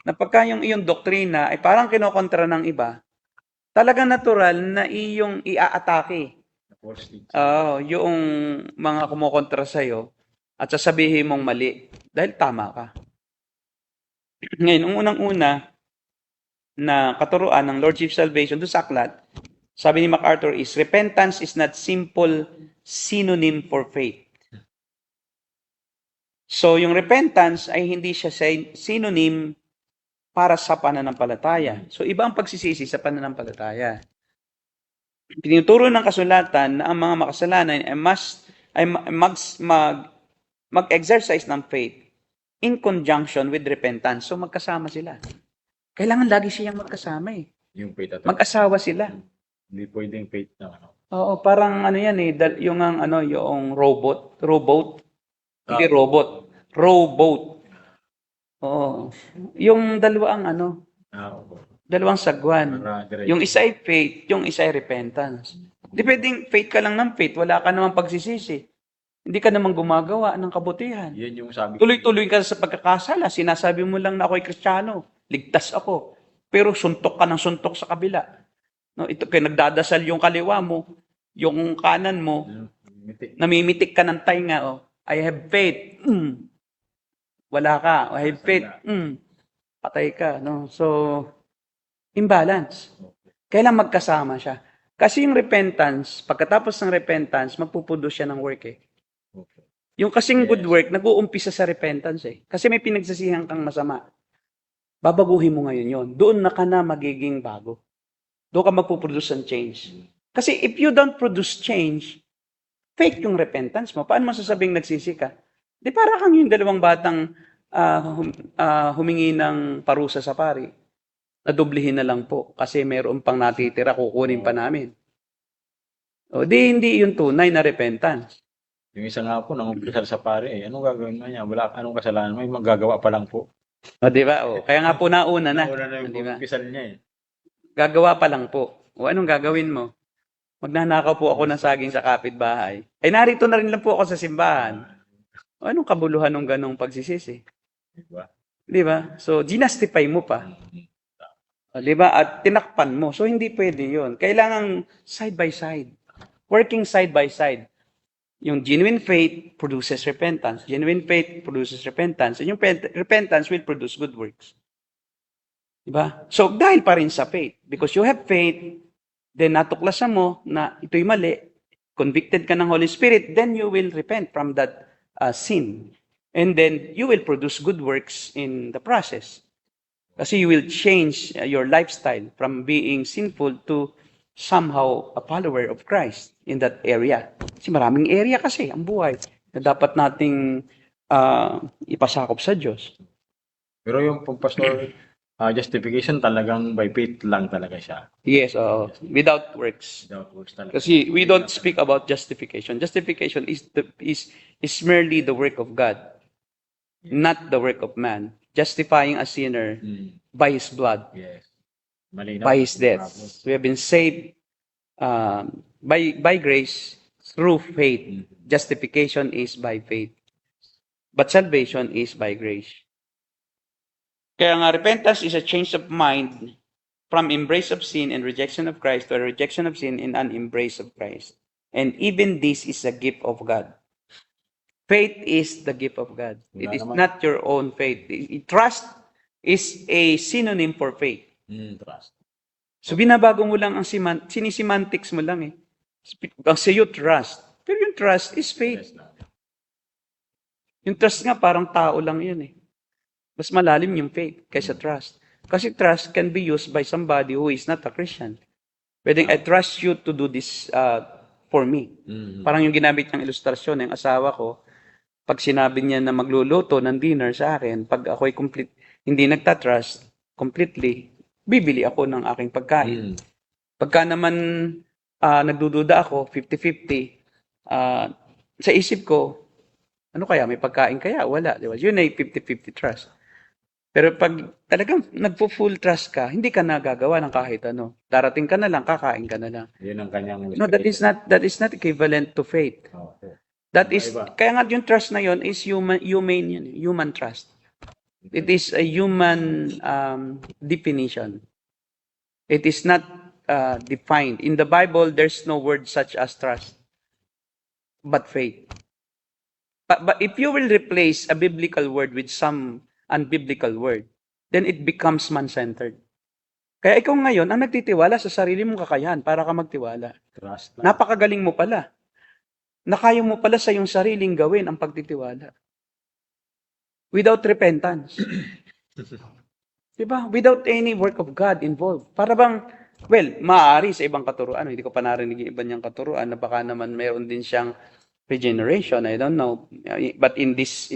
C: na pagka yung iyong doktrina ay parang kinokontra ng iba, talagang natural na iyong iaatake. Yung mga kumukontra sa'yo at sasabihin mong mali dahil tama ka. Ngayon, ang unang-una na katuruan ng Lordship Salvation doon sa aklat, sabi ni MacArthur is, repentance is not simple synonym for faith. So, yung repentance ay hindi siya synonym para sa pananampalataya. So, iba ang pagsisisi sa pananampalataya. Tinuturo ng kasulatan na ang mga makasalanan ay mag-exercise ng faith in conjunction with repentance. So, magkasama sila. Kailangan lagi siyang magkasama eh.
B: Yung faith at
C: Mag-asawa sila.
B: hindi pwedeng faith na
C: Oo, parang yan eh, yung robot. Hindi robot. Rowboat. Oo. Yung dalawang sagwan. Yung isa ay faith, yung isa ay repentance. Hindi pwedeng faith ka lang ng faith, wala ka namang pagsisisi. Hindi ka namang gumagawa ng kabutihan.
B: Yan yung sabi ko.
C: Tuloy-tuloy ka sa pagkakasala, sinasabi mo lang na ako'y Kristiyano, ligtas ako. Pero suntok ka ng suntok sa kabila. No, ito kaya nagdadasal yung kaliwa mo, yung kanan mo, namimitik ka ng tainga, oh. I have faith. Wala ka. I have faith. Patay ka, no? So, imbalance. Kailan magkasama siya? Kasi yung repentance, pagkatapos ng repentance, magpuproduce siya ng work eh. Yung kasing good work, nag-uumpisa sa repentance eh. Kasi may pinagsasihan kang masama. Babaguhin mo ngayon yon. Doon na ka na magiging bago. Doon ka magpuproduce ng change. Kasi if you don't produce change, fake yung repentance mo. Paano masasabing nagsisi ka? Di para kang yung dalawang batang humingi ng parusa sa pari. Nadublihin na lang po. Kasi mayroon pang natitira, kukunin pa namin. O hindi yung tunay na repentance.
B: Yung isa nga po, nangumpisal sa pare, anong gagawin mo niya? Wala anong kasalanan, may magagawa pa lang po.
C: O, di ba? O, kaya nga po nauna na.
B: Nauna na yung
C: Diba?
B: pagkumpisal niya eh.
C: Gagawa pa lang po. O anong gagawin mo? Magnanakaw po ako ng saging sa kapitbahay. Ay narito na rin lang po ako sa simbahan. O anong kabuluhan ng ganong pagsisisi?
B: Diba?
C: Di ba? So, ginastify mo pa. O, di ba? At tinakpan mo. So, hindi pwede yun. Kailangan side by side. Working side by side. Yung genuine faith produces repentance. Genuine faith produces repentance. And yung repentance will produce good works. Diba? So, dahil pa rin sa faith. Because you have faith, then natuklasan mo na ito'y mali, convicted ka ng Holy Spirit, then you will repent from that sin. And then you will produce good works in the process. Kasi you will change your lifestyle from being sinful to somehow a follower of Christ in that area. Kasi maraming area kasi ang buhay na dapat nating ipasakop sa Diyos.
B: Pero yung pong pastor, justification talagang by faith lang talaga siya.
C: Yes, without works.
B: Without works talaga.
C: Kasi we don't speak about justification. Justification is merely the work of God, not the work of man. Justifying a sinner by his blood,
B: Yes. Malinaw.
C: by his death. We have been saved by grace through faith. Justification is by faith. But salvation is by grace. Kaya nga, repentance is a change of mind from embrace of sin and rejection of Christ to a rejection of sin and an embrace of Christ. And even this is a gift of God. Faith is the gift of God. It is not your own faith. Trust is a synonym for faith.
B: Trust.
C: So binabago mo lang ang sinisimantics mo lang eh. Ang sa'yo trust. Pero yung trust is faith.
B: Yes, lang.
C: Yung trust nga parang tao lang yun eh. Mas malalim yung faith kaysa trust. Kasi trust can be used by somebody who is not a Christian. Pwedeng, I trust you to do this for me. Parang yung ginamit niyang ilustrasyon ng asawa ko, pag sinabi niya na magluluto ng dinner sa akin, pag ako'y hindi nagtatrust completely, bibili ako ng aking pagkain. Pagka naman nagdududa ako, 50-50, sa isip ko, ano kaya, may pagkain kaya? Wala, di ba? Yun ay 50-50 trust. Pero pag talagang nagpo-full trust ka, hindi ka nagagawa ng kahit ano. Darating ka na lang, kakain ka na lang.
B: Yun ang kanyang...
C: No, that is not equivalent to faith.
B: Okay.
C: That is,
B: Iba.
C: kaya nga yung trust na yon is human trust. It is a human definition. It is not defined. In the Bible, there's no word such as trust, but faith. But if you will replace a biblical word with some unbiblical word, then it becomes man-centered. Kaya ikaw ngayon, ang nagtitiwala sa sarili mong kakayahan para ka magtiwala.
B: Trust lang.
C: Napakagaling mo pala. Nakaya mo pala sa iyong sariling gawin ang pagtitiwala. Without repentance. Diba? Without any work of God involved. Para bang, well, maaari sa ibang katuruan. Hindi ko pa narinig yung iba niyang katuruan na baka naman mayroon din siyang regeneration. I don't know. But in this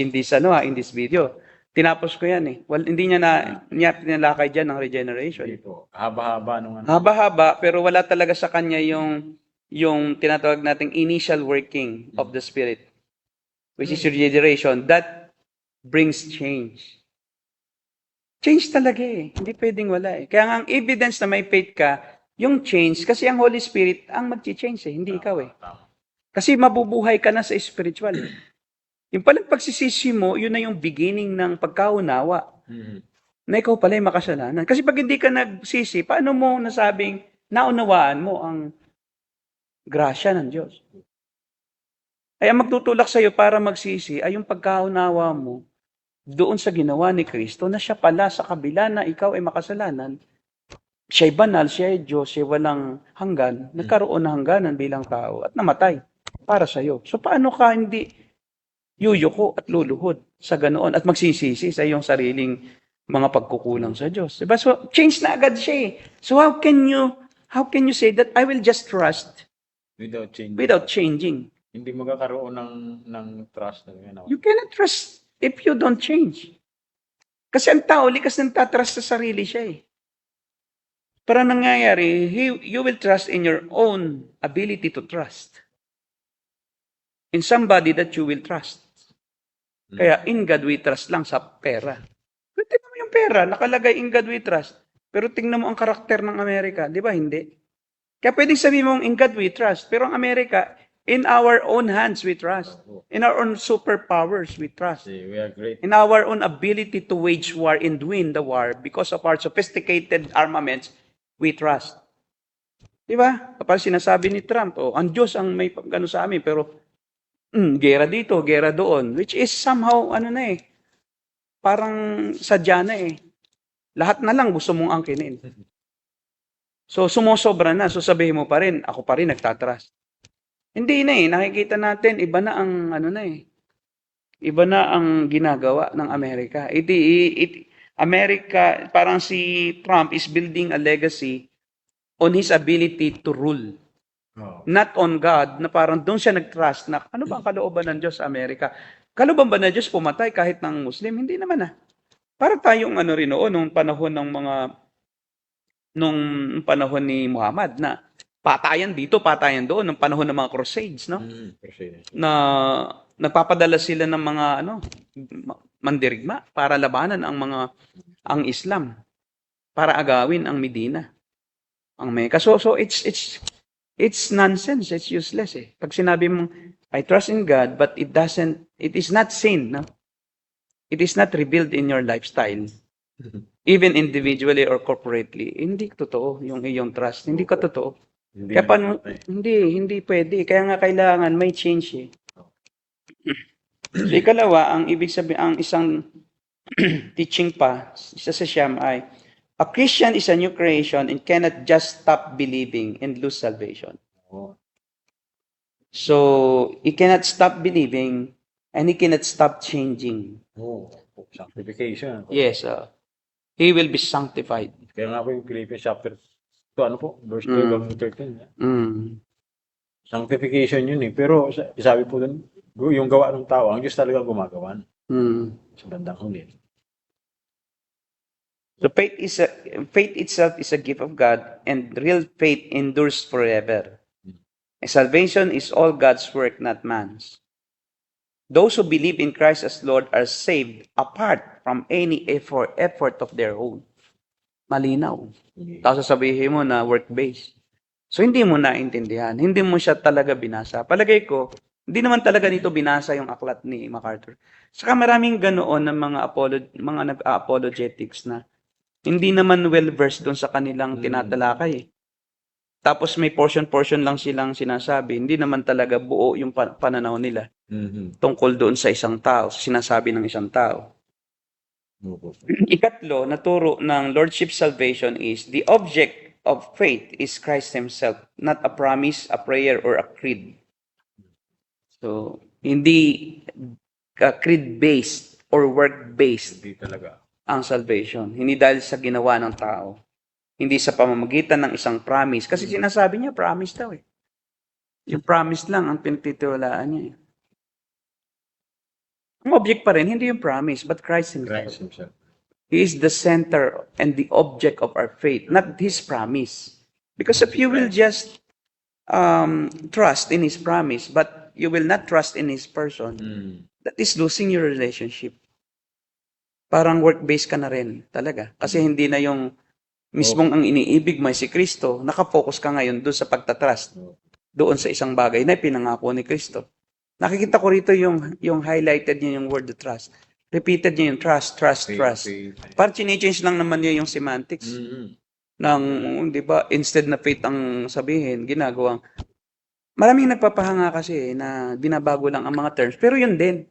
C: video, tinapos ko yan eh. Well, hindi niya tinalakay dyan ng regeneration.
B: Hindi po. Haba-haba nung ano.
C: Haba-haba, pero wala talaga sa kanya yung tinatawag nating initial working of the Spirit, which is regeneration. That brings change. Change talaga eh. Hindi pwedeng wala eh. Kaya nga ang evidence na may faith ka, yung change, kasi ang Holy Spirit ang mag-change eh, hindi ikaw eh. Kasi mabubuhay ka na sa spiritual. Yung palang pagsisisi mo, yun na yung beginning ng pagkaunawa. Na ikaw pala yung makasalanan. Kasi pag hindi ka nagsisi, paano mo nasabing naunawaan mo ang grasya ng Diyos? Ay ang magtutulak sa iyo para magsisi ay yung pagkaunawa mo doon sa ginawa ni Kristo na siya pala sa kabila na ikaw ay makasalanan. Siya'y banal, siya'y Diyos, siya walang hanggan, nagkaroon ng hangganan bilang tao at namatay para sa iyo. So paano ka hindi yuyuko at luluhod sa ganoon at magsisisi sa iyong sariling mga pagkukulang sa Diyos? Diba? So change na agad siya eh. So how can you say that I will just trust without changing?
B: Hindi magkakaroon ng trust na gano'n.
C: You cannot trust if you don't change. Kasi ang tao, likas ng tatrust sa sarili siya eh. Para nangyayari, you will trust in your own ability to trust. In somebody that you will trust. Kaya in God we trust lang sa pera. Pero tingnan mo yung pera, nakalagay in God we trust. Pero tingnan mo ang karakter ng Amerika, di ba? Hindi. Kaya pwedeng sabihin mong in God we trust. Pero ang Amerika, in our own hands we trust. In our own superpowers we trust.
B: We are great.
C: In our own ability to wage war and win the war because of our sophisticated armaments, we trust. Di ba? Kapag sinasabi ni Trump, ang Diyos ang may gano sa amin, pero gera dito, gera doon, which is somehow, parang sadya na eh. Lahat na lang gusto mong angkinin. So, sumusobra na. So, sabihin mo pa rin, ako pa rin nagtatrust. Hindi na eh. Nakikita natin, iba na ang Iba na ang ginagawa ng Amerika. Amerika, parang si Trump is building a legacy on his ability to rule.
B: Oo.
C: Not on God, na parang doon siya nag-trust na ano ba ang kalooban ng Diyos sa Amerika? Kalooban ba ng Diyos pumatay kahit ng Muslim? Hindi naman ah. Para tayong ano rin noon, nung panahon ni Muhammad na patayan dito, patayan doon, nung panahon ng mga crusades, no?
B: Proceed.
C: Na nagpapadala sila ng mga mandirigma para labanan ang Islam, para agawin ang Medina, ang Mecca. So it's nonsense, it's useless eh. Pag sinabi mo I trust in God but it is not sin, no? It is not revealed in your lifestyle. Even individually or corporately, hindi totoo yung iyong trust. Hindi ka totoo.
B: Hindi
C: Kaya paano,
B: naman patay.
C: hindi pwede. Kaya nga kailangan may change eh. So, ikalawa, ang ibig sabihin, ang isang teaching pa, isa sa siyam ay, a Christian is a new creation and cannot just stop believing and lose salvation.
B: Oo.
C: So, he cannot stop believing and he cannot stop changing.
B: Oo. Sanctification.
C: Yes, he will be sanctified.
B: Kaya nga po yung Philippians chapter 2, verse 12 to 13.
C: Mm.
B: Sanctification yun eh. Pero sabi po dun, yung gawa ng tao, ang Diyos talaga gumagawan
C: Mm.
B: sa bandang huli.
C: So faith itself is a gift of God, and real faith endures forever. And salvation is all God's work, not man's. Those who believe in Christ as Lord are saved apart from any effort of their own. Malinaw. Tapos sasabihin mo na work-based. So hindi mo naintindihan. Hindi mo siya talaga binasa. Palagay ko, hindi naman talaga nito binasa yung aklat ni MacArthur. Saka maraming ganoon ng mga nag-apologetics na hindi naman well-versed doon sa kanilang tinatalakay eh. Tapos may portion-portion lang silang sinasabi. Hindi naman talaga buo yung pananaw nila tungkol doon sa isang tao, sa sinasabi ng isang tao. Ikatlo, naturo ng Lordship salvation is the object of faith is Christ Himself, not a promise, a prayer, or a creed. So, hindi creed-based or work-based
B: Hindi talaga.
C: ang salvation. Hindi dahil sa ginawa ng tao. Hindi sa pamamagitan ng isang promise. Kasi sinasabi niya, promise daw eh. Yung promise lang ang pinagtitiwalaan niya eh. Ang object pa rin, hindi yung promise, but Christ Himself.
B: Christ Himself.
C: He is the center and the object of our faith, not His promise. Because if you will just trust in His promise, but you will not trust in His person, that is losing your relationship. Parang work-based ka na rin, talaga. Kasi hindi na yung mismong ang iniibig mo ay si Kristo, nakafocus ka ngayon doon sa pagtatrust, doon sa isang bagay na pinangako ni Kristo. Nakikita ko rito yung highlighted niya yung word trust. Repeated niya yung trust. Parang change lang naman niya yung semantics. Ng, di ba, instead na faith ang sabihin, ginagawang. Maraming nagpapahanga kasi na binabago lang ang mga terms. Pero yun din.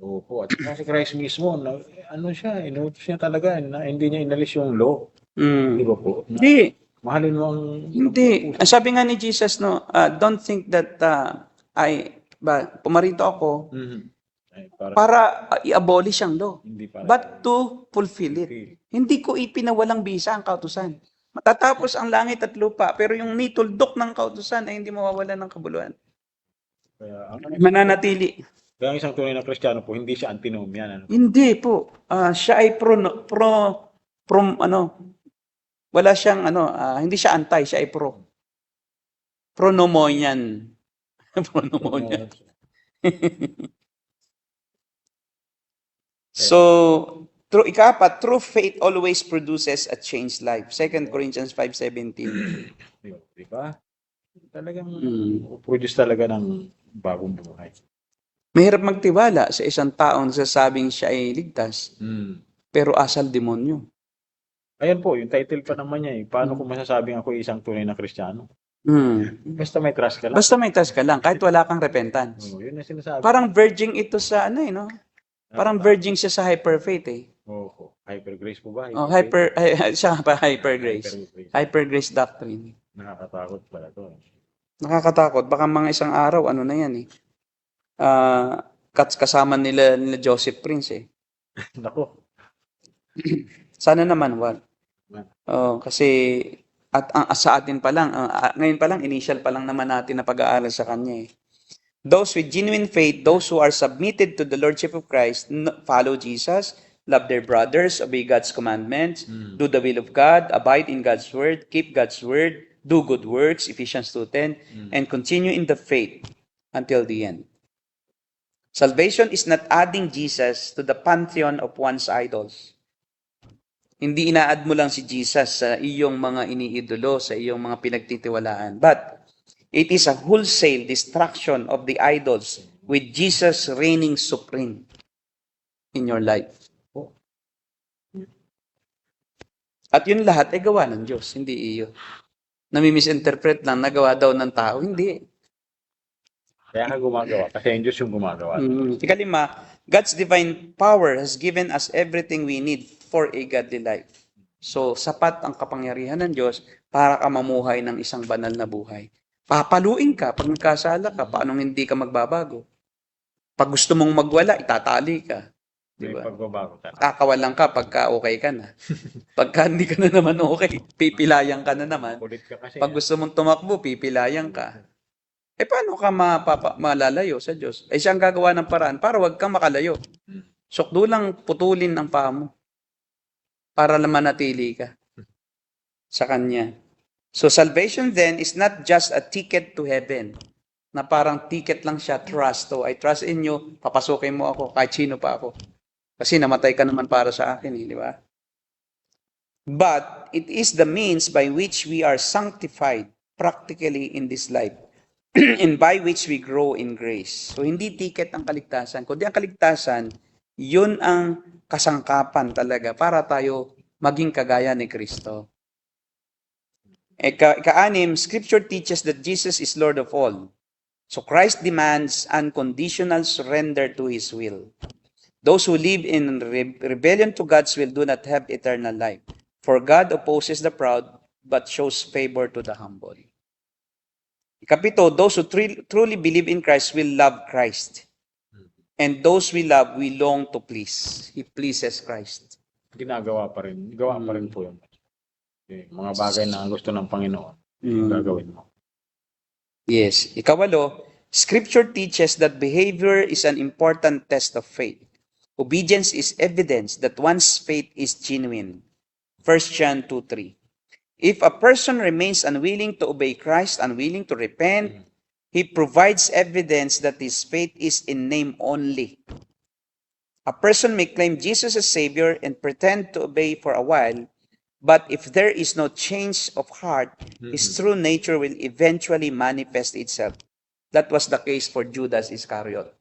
B: Opo. At si Christ mismo, inutos niya talaga na hindi niya inalis yung law. Di ba po?
C: Hindi.
B: Mahalin mo ang...
C: Hindi. Ang sabi nga ni Jesus, no, don't think that pumarito ako
B: Ay,
C: para i-abolish ang law,
B: hindi para
C: but to fulfill it. Hindi ko ipinawalang bisa ang kautusan. Matatapos ang langit at lupa, pero yung nituldok ng kautusan ay hindi mawawala ng kabuluhan.
B: Kaya,
C: Mananatili.
B: kaya ang isang tunay na Kristiyano po, hindi siya antinomian.
C: Hindi po. Siya ay wala siyang hindi siya anti, siya ay pro. Pronomonian. Pronomonian. So, ikapat, true faith always produces a changed life. 2 Corinthians 5:17.
B: Di ba? Talagang produce talaga ng bagong buhay.
C: Mahirap magtiwala sa isang taong sasabing siya ay ligtas, pero asal demonyo.
B: Ayan po, yung title pa naman niya eh. Paano kung masasabing ako isang tunay na Kristiyano? Basta may trust ka lang.
C: Basta may trust ka lang, kahit wala kang repentance.
B: Yun ang sinasabi.
C: Parang verging ito sa no? Parang verging siya sa hyper faith eh.
B: Hyper grace po ba?
C: Siya pa hyper grace. Hyper grace doctrine.
B: Nakakatakot pala to.
C: Nakakatakot. Baka mga isang araw, ano na yan eh. kasama nila Joseph Prince eh.
B: Nako.
C: Sana naman wag. Oh, kasi sa atin pa lang, ngayon pa lang, initial pa lang naman natin na pag-aaral sa kanya eh. Those with genuine faith, those who are submitted to the Lordship of Christ, follow Jesus, love their brothers, obey God's commandments, do the will of God, abide in God's word, keep God's word, do good works, Ephesians 2:10, and continue in the faith until the end. Salvation is not adding Jesus to the pantheon of one's idols. Hindi ina-add mo lang si Jesus sa iyong mga iniidolo, sa iyong mga pinagtitiwalaan. But it is a wholesale destruction of the idols with Jesus reigning supreme in your life. At yun lahat ay gawa ng Diyos, hindi iyo. Nami-misinterpret lang, nagawa daw ng tao. Hindi.
B: Kaya ka gumagawa. Kasi yung Diyos yung gumagawa.
C: Ikalima, God's divine power has given us everything we need for a godly life. So, sapat ang kapangyarihan ng Diyos para ka mamuhay ng isang banal na buhay. Papaluin ka pag nagkasala ka, paano hindi ka magbabago? Pag gusto mong magwala, itatali ka.
B: May
C: Diba?
B: pagbabago ka.
C: Kakawalan ka pagka okay ka na. Pagka hindi ka na naman okay, pipilayan ka na naman.
B: Kulit ka kasi.
C: Pag gusto mong tumakbo, pipilayan ka. Paano ka malalayo sa Diyos? Siyang gagawa ng paraan para wag kang makalayo. Sukdo lang putulin ang paa mo para lang manatili ka sa Kanya. So salvation then is not just a ticket to heaven, na parang ticket lang siya, trust. So I trust in you, papasukin mo ako, kahit sino pa ako. Kasi namatay ka naman para sa akin, di ba? But it is the means by which we are sanctified practically in this life and by which we grow in grace. So hindi ticket ang kaligtasan, kundi ang kaligtasan, yun ang kasangkapan talaga para tayo maging kagaya ni Kristo. Ika-anim, Scripture teaches that Jesus is Lord of all. So Christ demands unconditional surrender to His will. Those who live in rebellion to God's will do not have eternal life. For God opposes the proud, but shows favor to the humble. Ikapito, those who truly believe in Christ will love Christ. And those we love, we long to please. He pleases Christ.
B: Ginagawa pa rin. Gawa pa rin po yun. Okay. Mga bagay na gusto ng Panginoon, gagawin mo.
C: Yes. Ikawalo, Scripture teaches that behavior is an important test of faith. Obedience is evidence that one's faith is genuine. 1 John 2:3. If a person remains unwilling to obey Christ, unwilling to repent, he provides evidence that his faith is in name only. A person may claim Jesus as Savior and pretend to obey for a while, but if there is no change of heart, his true nature will eventually manifest itself. That was the case for Judas Iscariot.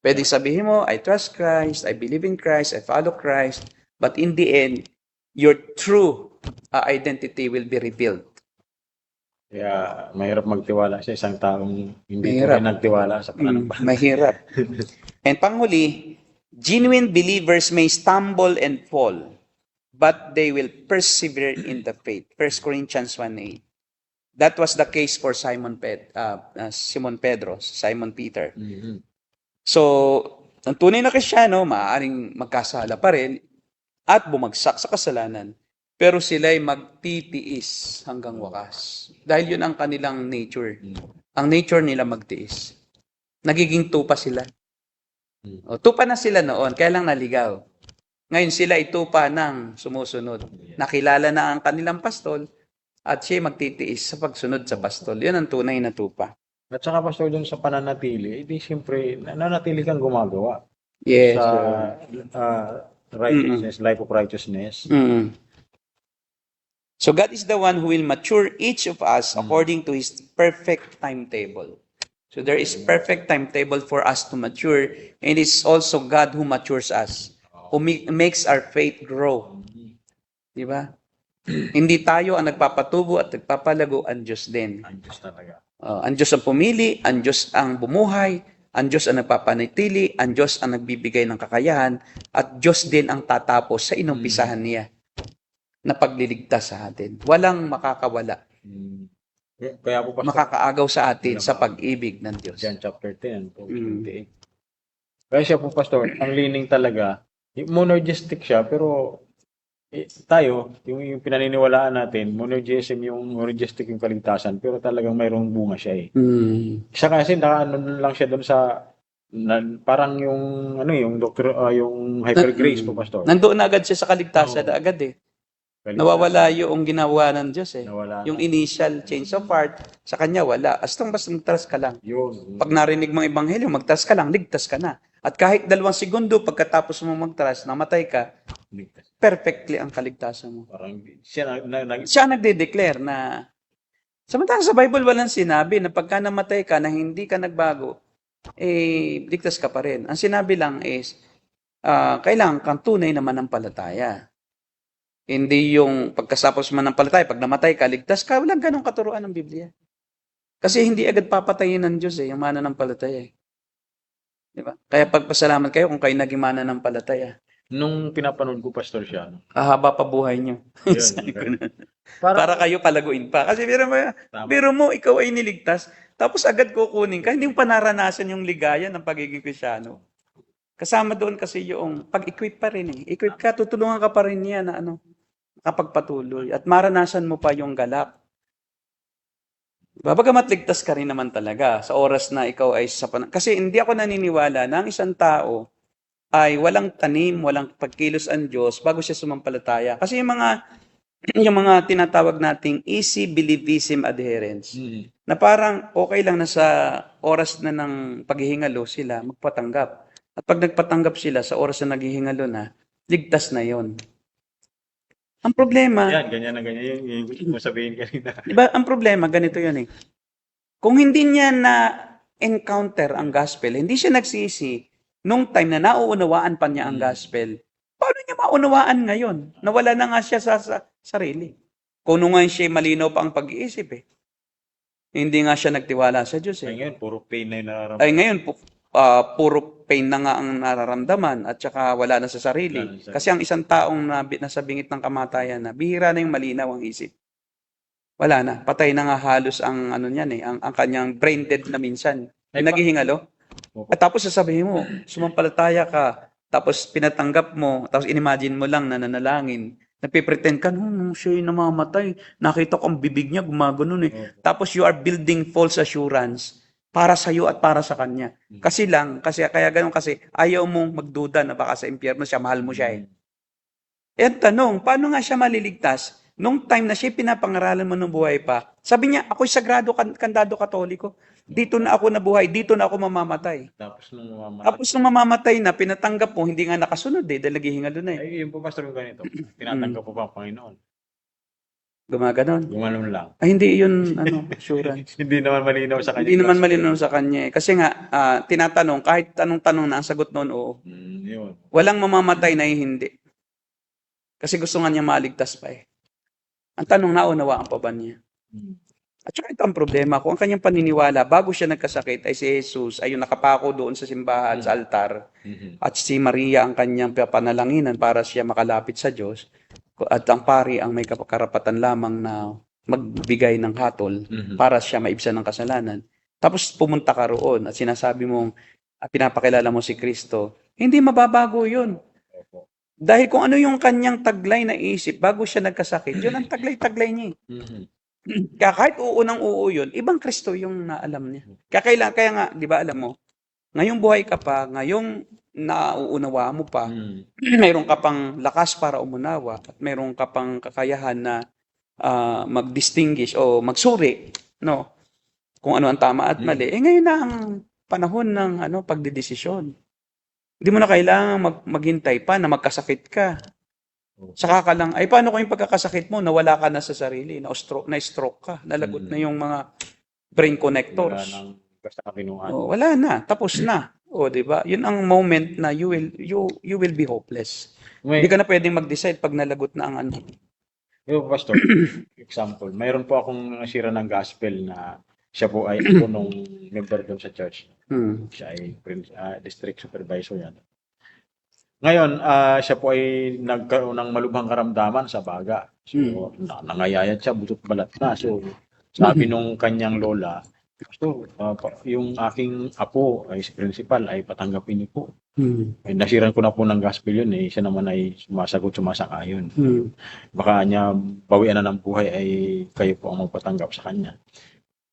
C: Pwede sabihin mo, I trust Christ, I believe in Christ, I follow Christ, but in the end, your true identity will be revealed.
B: Kaya mahirap magtiwala sa isang taong hindi
C: Mahirap.
B: ko nagtiwala sa pananampalataya.
C: Mahirap. And panghuli, genuine believers may stumble and fall, but they will persevere in the faith. 1 Corinthians 1:8. That was the case for Simon Peter. So, ang tunay na Kristiyano, maaaring magkasala pa rin at bumagsak sa kasalanan. Pero sila'y magtitiis hanggang wakas. Dahil yun ang kanilang nature. Ang nature nila magtiis. Nagiging tupa sila. O, tupa na sila noon, kaya lang naligaw. Ngayon sila itupa ng sumusunod. Nakilala na ang kanilang pastol at siya magtitiis sa pagsunod sa pastol. Yun ang tunay na tupa.
B: At saka pastor dun sa pananatili, hindi siyempre nananatili kang gumagawa
C: Yes.
B: sa righteousness, life of righteousness.
C: So God is the one who will mature each of us according to His perfect timetable. So there is perfect timetable for us to mature, and it's also God who matures us, who makes our faith grow. Di ba? Hindi tayo ang nagpapatubo at nagpapalago, ang Diyos din.
B: Ang Diyos talaga.
C: Ang Diyos ang pumili, ang Diyos ang bumuhay, ang Diyos ang nagpapanatili, ang Diyos ang nagbibigay ng kakayahan, at Diyos din ang tatapos sa inumpisahan niya na pagliligtas sa atin. Walang makakawala.
B: Kaya po pastor,
C: Makakaagaw sa atin sa pag-ibig ng Diyos.
B: John chapter 10, 28. Kaya siya po, Pastor, ang leaning talaga, monergistic siya, pero tayo, yung pinaniniwalaan natin, monergism yung monergistic yung kaligtasan, pero talagang mayroong bunga siya eh. Siya kasi nakaano lang siya doon sa parang yung yung yung hyper grace po, Pastor.
C: Nandoon na agad siya sa kaligtasan
B: Oo.
C: agad eh.
B: Kaligtasan.
C: Nawawala yung ginawa ng Diyos eh.
B: Nawala
C: Yung
B: na.
C: initial change of heart, sa kanya wala. Basta mag-trust ka lang.
B: Yun.
C: Pag narinig mong ebanghelyo, mag-trust ka lang, ligtas ka na. At kahit 2 segundo pagkatapos mo mag-trust, namatay ka,
B: Ligtas.
C: perfectly ang kaligtasan mo.
B: Parang siya
C: Siya nagde-declare na, samantala sa Bible walang sinabi na pagka namatay ka na hindi ka nagbago, ligtas ka pa rin. Ang sinabi lang is, kailangan kang tunay na manampalataya. Hindi yung pagkasapos manampalataya, pag namatay ka, ligtas ka, walang ganong katuruan ng Biblia. Kasi hindi agad papatayin ng Diyos yung mananampalataya. Di ba? Kaya pagpasalamat kayo kung kayo naging mananampalataya.
B: nung pinapanood ko, Pastor, siya,
C: Kahaba pa buhay niyo.
B: Yun,
C: Sabi ko na.
B: Parang-
C: Para kayo palaguin pa. Kasi
B: Tama.
C: biro mo, ikaw ay niligtas, tapos agad kukunin ka, hindi mo pa naranasan yung ligaya ng pagiging Kristyano. Kasama doon kasi yung pag-equip pa rin eh. Equip ka, tutulungan ka pa rin niya na kapagpatuloy. At maranasan mo pa yung galak. Bagamat ligtas ka rin naman talaga sa oras na ikaw ay kasi hindi ako naniniwala na ang isang tao ay walang tanim, walang pagkilos ang Diyos bago siya sumampalataya. Kasi yung mga tinatawag nating easy believism adherence, na parang okay lang na sa oras na ng paghihingalo sila magpatanggap. At pag nagpatanggap sila sa oras na naghihingalo na, ligtas na yon. Ang problema,
B: Yan, ganyan na ganyan. Yung gusto mo sabihin kanina.
C: di ba, ang problema, ganito yun eh. Kung hindi niya na-encounter ang gospel, hindi siya nagsisi nung time na nauunawaan pa niya ang gospel, paano niya maunawaan ngayon? Nawala na nga siya sa sarili. Kung nung ngayon siya malinaw pa ang pag-iisip eh. Hindi nga siya nagtiwala sa Diyos eh.
B: Ay, ngayon, puro pain na yung nararamdaman.
C: Ay ngayon, puro pain na nga ang nararamdaman at saka wala na sa sarili.
B: Wala na sa sarili.
C: Kasi ang isang taong nasa bingit ng kamatayan na, bihira na yung malinaw ang isip. Wala na. Patay na nga halos ang niyan eh, ang kanyang brain dead na minsan.
B: Ay,
C: Naghihingalo. At tapos sasabihin mo, sumampalataya ka, tapos pinatanggap mo, tapos inimagine mo lang na nanalangin. Nagpipretend ka, siya yung namamatay. Nakita ko ang bibig niya, gumagano eh. Tapos you are building false assurance para sa iyo at para sa kanya. Kasi kaya ganun kasi ayaw mong magduda na baka sa impyerno siya, mahal mo siya eh. At tanong, paano nga siya maliligtas? Nung time na siya pinapangaralan mo ng buhay pa, sabi niya, ako'y sagrado kandado katoliko. Dito na ako nabuhay, dito na ako mamamatay.
B: Tapos nung
C: Tapos nung mamamatay na, pinatanggap mo, hindi nga nakasunod eh, dahil naghihingalo na eh.
B: ay, yung po, Pastor, yung ganito. Tinatanggap po ba ang Panginoon?
C: Gumaganon.
B: Gumanon lang.
C: Ay, hindi yun, assurance.
B: Hindi naman malinaw sa kanya.
C: Hindi naman malinaw sa kanya eh. Kasi nga, tinatanong, kahit anong tanong na, ang sagot noon, oo.
B: Yun.
C: Walang mamamatay na hindi. Kasi gusto nga niya maligtas pa eh. Ang tanong, naunawaan pa ba niya? At saka ito ang problema, kung ang kanyang paniniwala, bago siya nagkasakit, ay si Jesus ay yung nakapako doon sa simbahan, sa altar, at si Maria ang kanyang panalanginan para siya makalapit sa Diyos, at ang pari ang may karapatan lamang na magbigay ng hatol para siya maibsan ng kasalanan. Tapos pumunta ka roon at sinasabi mong, pinapakilala mo si Kristo, hindi mababago yun. Dahil kung ano yung kanyang taglay na isip bago siya nagkasakit, yun ang taglay-taglay niya. Kaya kahit oo ng oo yun, ibang Kristo yung naalam niya. Kaya nga, di ba alam mo, ngayong buhay ka pa, ngayong nauunawa mo pa, mayroon ka pang lakas para umunawa, at mayroon ka pang kakayahan na mag-distinguish o magsuri, no? Kung ano ang tama at mali. Ngayon na ang panahon ng pagdedesisyon. Hindi mo na kailangan maghintay pa na magkasakit ka. Saka ka lang, ay paano kung yung pagkakasakit mo, nawala ka na sa sarili, na-stroke ka, nalagot na yung mga brain connectors.
B: Wala nang basta kapinuhan.
C: Wala na, tapos na. Di ba? Yun ang moment na you will be hopeless. Hindi ka na pwedeng mag-decide pag nalagot na ang
B: Yung Pastor, example, mayroon po akong nasira ng gospel na siya po ay nung member doon sa church. Siya ay district supervisor yan. Ngayon, siya po ay nagkaroon ng malubhang karamdaman sa baga. So, nangayayat siya, butot balat na. So, sabi nung kanyang lola, Pastor, yung aking apo ay si principal ay patanggapin niyo po.
C: Hmm.
B: Ay, nasiran ko na po ng gospel yun eh. Siya naman ay sumasang-ayon.
C: Hmm.
B: Baka niya bawian na ng buhay ay kayo po ang magpatanggap sa kanya.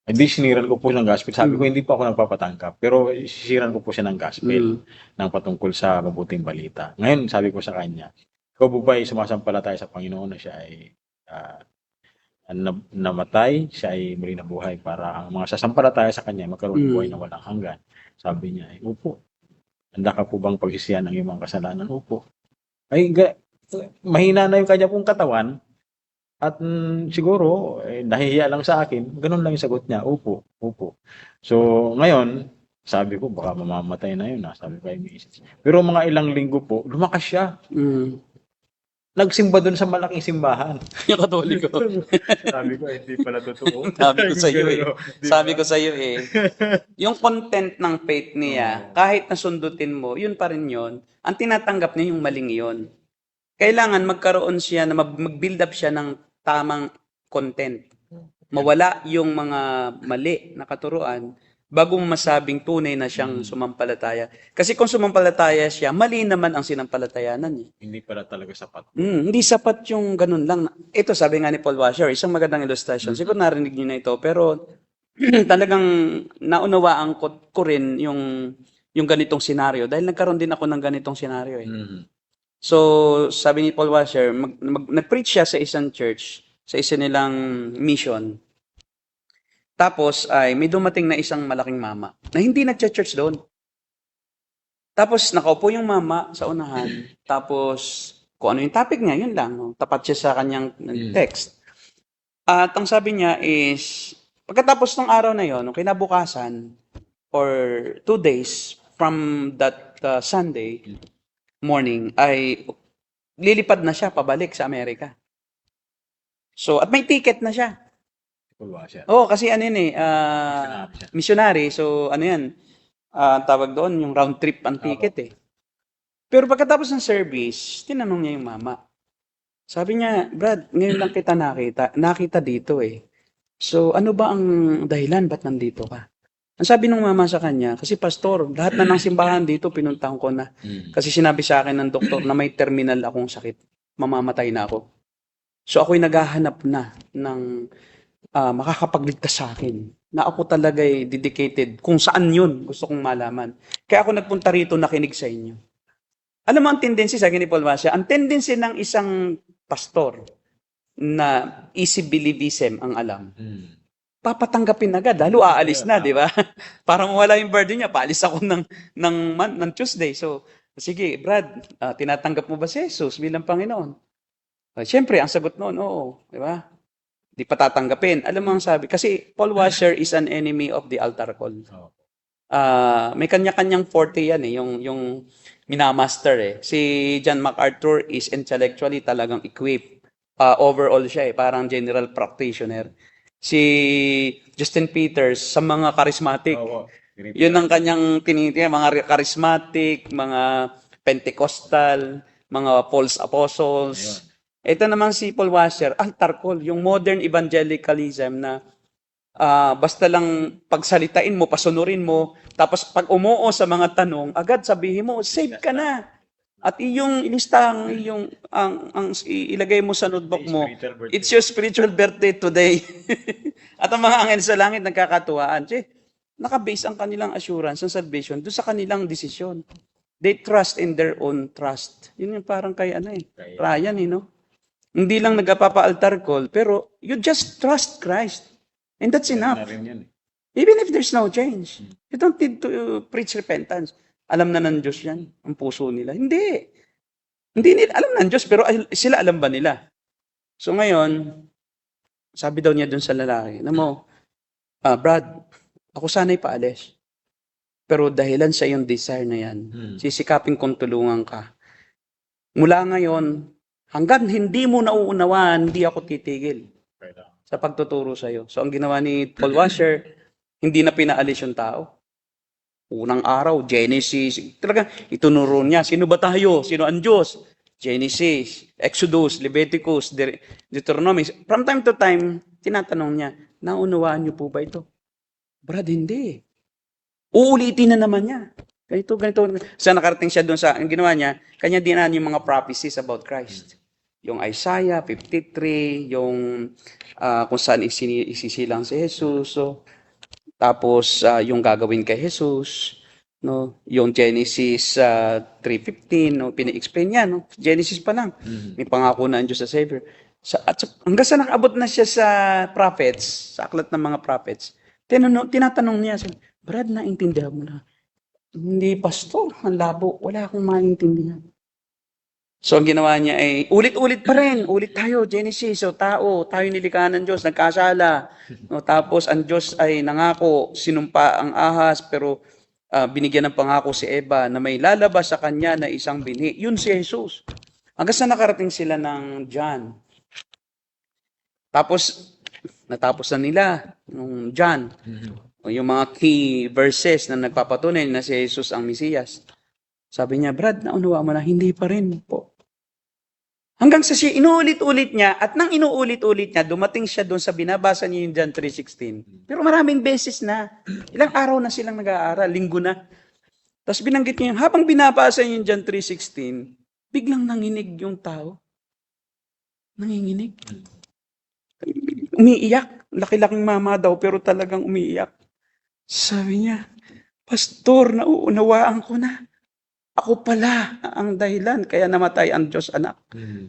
B: Hindi siniran ko po ng gospel. Sabi ko, hindi po ako nagpapatanggap. Pero sisiran ko po siya ng gospel ng patungkol sa mabuting balita. Ngayon, sabi ko sa kanya, ikaw po ba ay sumasampalataya sa Panginoon na siya ay namatay, siya ay muli na buhay para ang mga sasampalataya sa kanya magkaroon ng buhay na walang hanggan. Sabi niya, ay, opo. Handa ka po bang pagsisihan ng iyong mga kasalanan? Opo. Ay, mahina na yung kanya pong katawan. At siguro, nahihiya lang sa akin, ganun lang yung sagot niya, opo, opo. So, ngayon, sabi ko, baka mamamatay na yun, sabi ko kay Mrs. Pero mga ilang linggo po, lumakas siya. Nagsimba doon sa malaking simbahan.
C: Yung Katoliko.
B: Sabi ko, hindi pala totoo.
C: Sabi ko sa iyo yung content ng faith niya, kahit nasundutin mo, yun pa rin yun. Ang tinatanggap niya yung maling yun. Kailangan magkaroon siya, na mag-build up siya ng tamang content. Mawala yung mga mali na katuruan bago masabing tunay na siyang sumampalataya. Kasi kung sumampalataya siya, mali naman ang sinampalatayanan niya.
B: Hindi pala talaga sapat.
C: Hindi sapat yung ganun lang. Ito, sabi nga ni Paul Washer, isang magandang illustration. Siguro narinig niyo na ito, pero talagang naunawaan ko rin yung ganitong senaryo dahil nagkaroon din ako ng ganitong senaryo. So, sabi ni Paul Washer, nag-preach siya sa isang church, sa isa nilang mission. Tapos ay may dumating na isang malaking mama na hindi nagcha-church doon. Tapos nakaupo yung mama sa unahan. Tapos kung ano yung topic niya, yun lang. Tapat siya sa kanyang text. At ang sabi niya is, pagkatapos ng araw na yon, nung kinabukasan, or 2 days from that Sunday morning, ay lilipad na siya pabalik sa Amerika. So, at may ticket na siya. Oo, kasi ano yun missionary. So, ano yan, tawag doon, yung round trip ang ticket eh. Pero pagkatapos ng service, tinanong niya yung mama. Sabi niya, Brad, ngayon lang kita nakita dito eh. So, ano ba ang dahilan? Ba't nandito ka? Ang sabi ng mama sa kanya, kasi pastor, lahat na ng simbahan dito, pinuntahan ko na. Kasi sinabi sa akin ng doktor na may terminal akong sakit. Mamamatay na ako. So, ako'y naghahanap na ng makakapagligtas sa akin. Na ako talaga ay dedicated. Kung saan yun, gusto kong malaman. Kaya ako nagpunta rito nakinig sa inyo. Alam mo ang tendency, sa akin ni Paul Washer, ang tendency ng isang pastor na easy believism ang alam. Papatanggapin agad, lalo aalis na, di ba? Para mawala yung burden niya, paalis ako ng Tuesday. So, sige, Brad, tinatanggap mo ba si Jesus bilang Panginoon? Siyempre, ang sagot noon, oo, di ba? Di pa tatanggapin. Alam mo ang sabi, kasi Paul Washer is an enemy of the altar call. May kanya-kanyang forte yan yung minamaster eh. Si John MacArthur is intellectually talagang equipped. Overall siya parang general practitioner. Si Justin Peters sa mga charismatic. Yun ang kanyang tinitingnan, mga charismatic, mga Pentecostal, mga false apostles. Ito naman si Paul Washer, altar call, yung modern evangelicalism na basta lang pagsalitain mo, pasunurin mo, tapos pag umuo sa mga tanong, agad sabihin mo, save ka na. At iyong ilistang, ang ilagay mo sa notebook mo, it's your spiritual birthday today. At ang mga angel sa langit nagkakatuwaan. Nakabase ang kanilang assurance ng salvation doon sa kanilang desisyon. They trust in their own trust. Yun yung parang kay Ryan, no? Hindi lang nagpapa-altar call, pero you just trust Christ. And that's enough. Even if there's no change. You don't need to preach repentance. Alam na ng Diyos yan, ang puso nila. Hindi nila alam ng Diyos, pero sila alam ba nila? So ngayon, sabi daw niya dun sa lalaki, Brad, ako sana'y paalis. Pero dahilan sa iyong desire na yan, sisikapin kong tulungan ka. Mula ngayon, hanggang hindi mo nauunawaan, hindi ako titigil sa pagtuturo sa iyo. So ang ginawa ni Paul Washer, hindi na pinaalis yung tao. Unang araw, Genesis, talaga itunuro niya, sino ba tayo? Sino ang Diyos? Genesis, Exodus, Leviticus, Deuteronomy. From time to time, tinatanong niya, naunawaan niyo po ba ito?
F: Brad, hindi. Uulitin na naman niya. Ganito. Sa nakarating siya doon sa, ang ginawa niya, kanya dinaan yung mga prophecies about Christ. Yung Isaiah 53, yung kung saan isisilang si Jesus. So, tapos yung gagawin kay Jesus, no? Yung Genesis 3:15, no? Pina-explain niya, no? Genesis pa lang. May pangako na ang Diyos sa Savior. Hanggang sa nakaabot na siya sa prophets, sa aklat ng mga prophets, tinatanong niya, Brad, naintindihan mo na? Hindi, pastor, ang labo. Wala akong maintindihan. So, ang ginawa niya ay, ulit-ulit pa rin. Ulit tayo, Genesis. So, tayo nilikha ng Diyos, nagkasala. No, tapos, ang Diyos ay nangako, sinumpa ang ahas, pero binigyan ng pangako si Eva na may lalabas sa kanya na isang binhi. Yun si Jesus. Hanggang sa nakarating sila ng John. Tapos, natapos na nila ng John. Yung mga key verses na nagpapatunay na si Jesus ang Mesiyas. Sabi niya, Brad, naunawa mo na, hindi pa rin po. Hanggang sa siya, inuulit-ulit niya, at nang inuulit-ulit niya, dumating siya doon sa binabasa niya yung John 3:16. Pero maraming beses na, ilang araw na silang nag-aaral, linggo na. Tapos binanggit niya, habang binabasa niya yung John 3:16, biglang nanginig yung tao. Nanginginig. Umiiyak. Laki-laking mama daw, pero talagang umiiyak. Sabi niya, Pastor, nauunawaan ko na. Ako pala ang dahilan kaya namatay ang Diyos anak.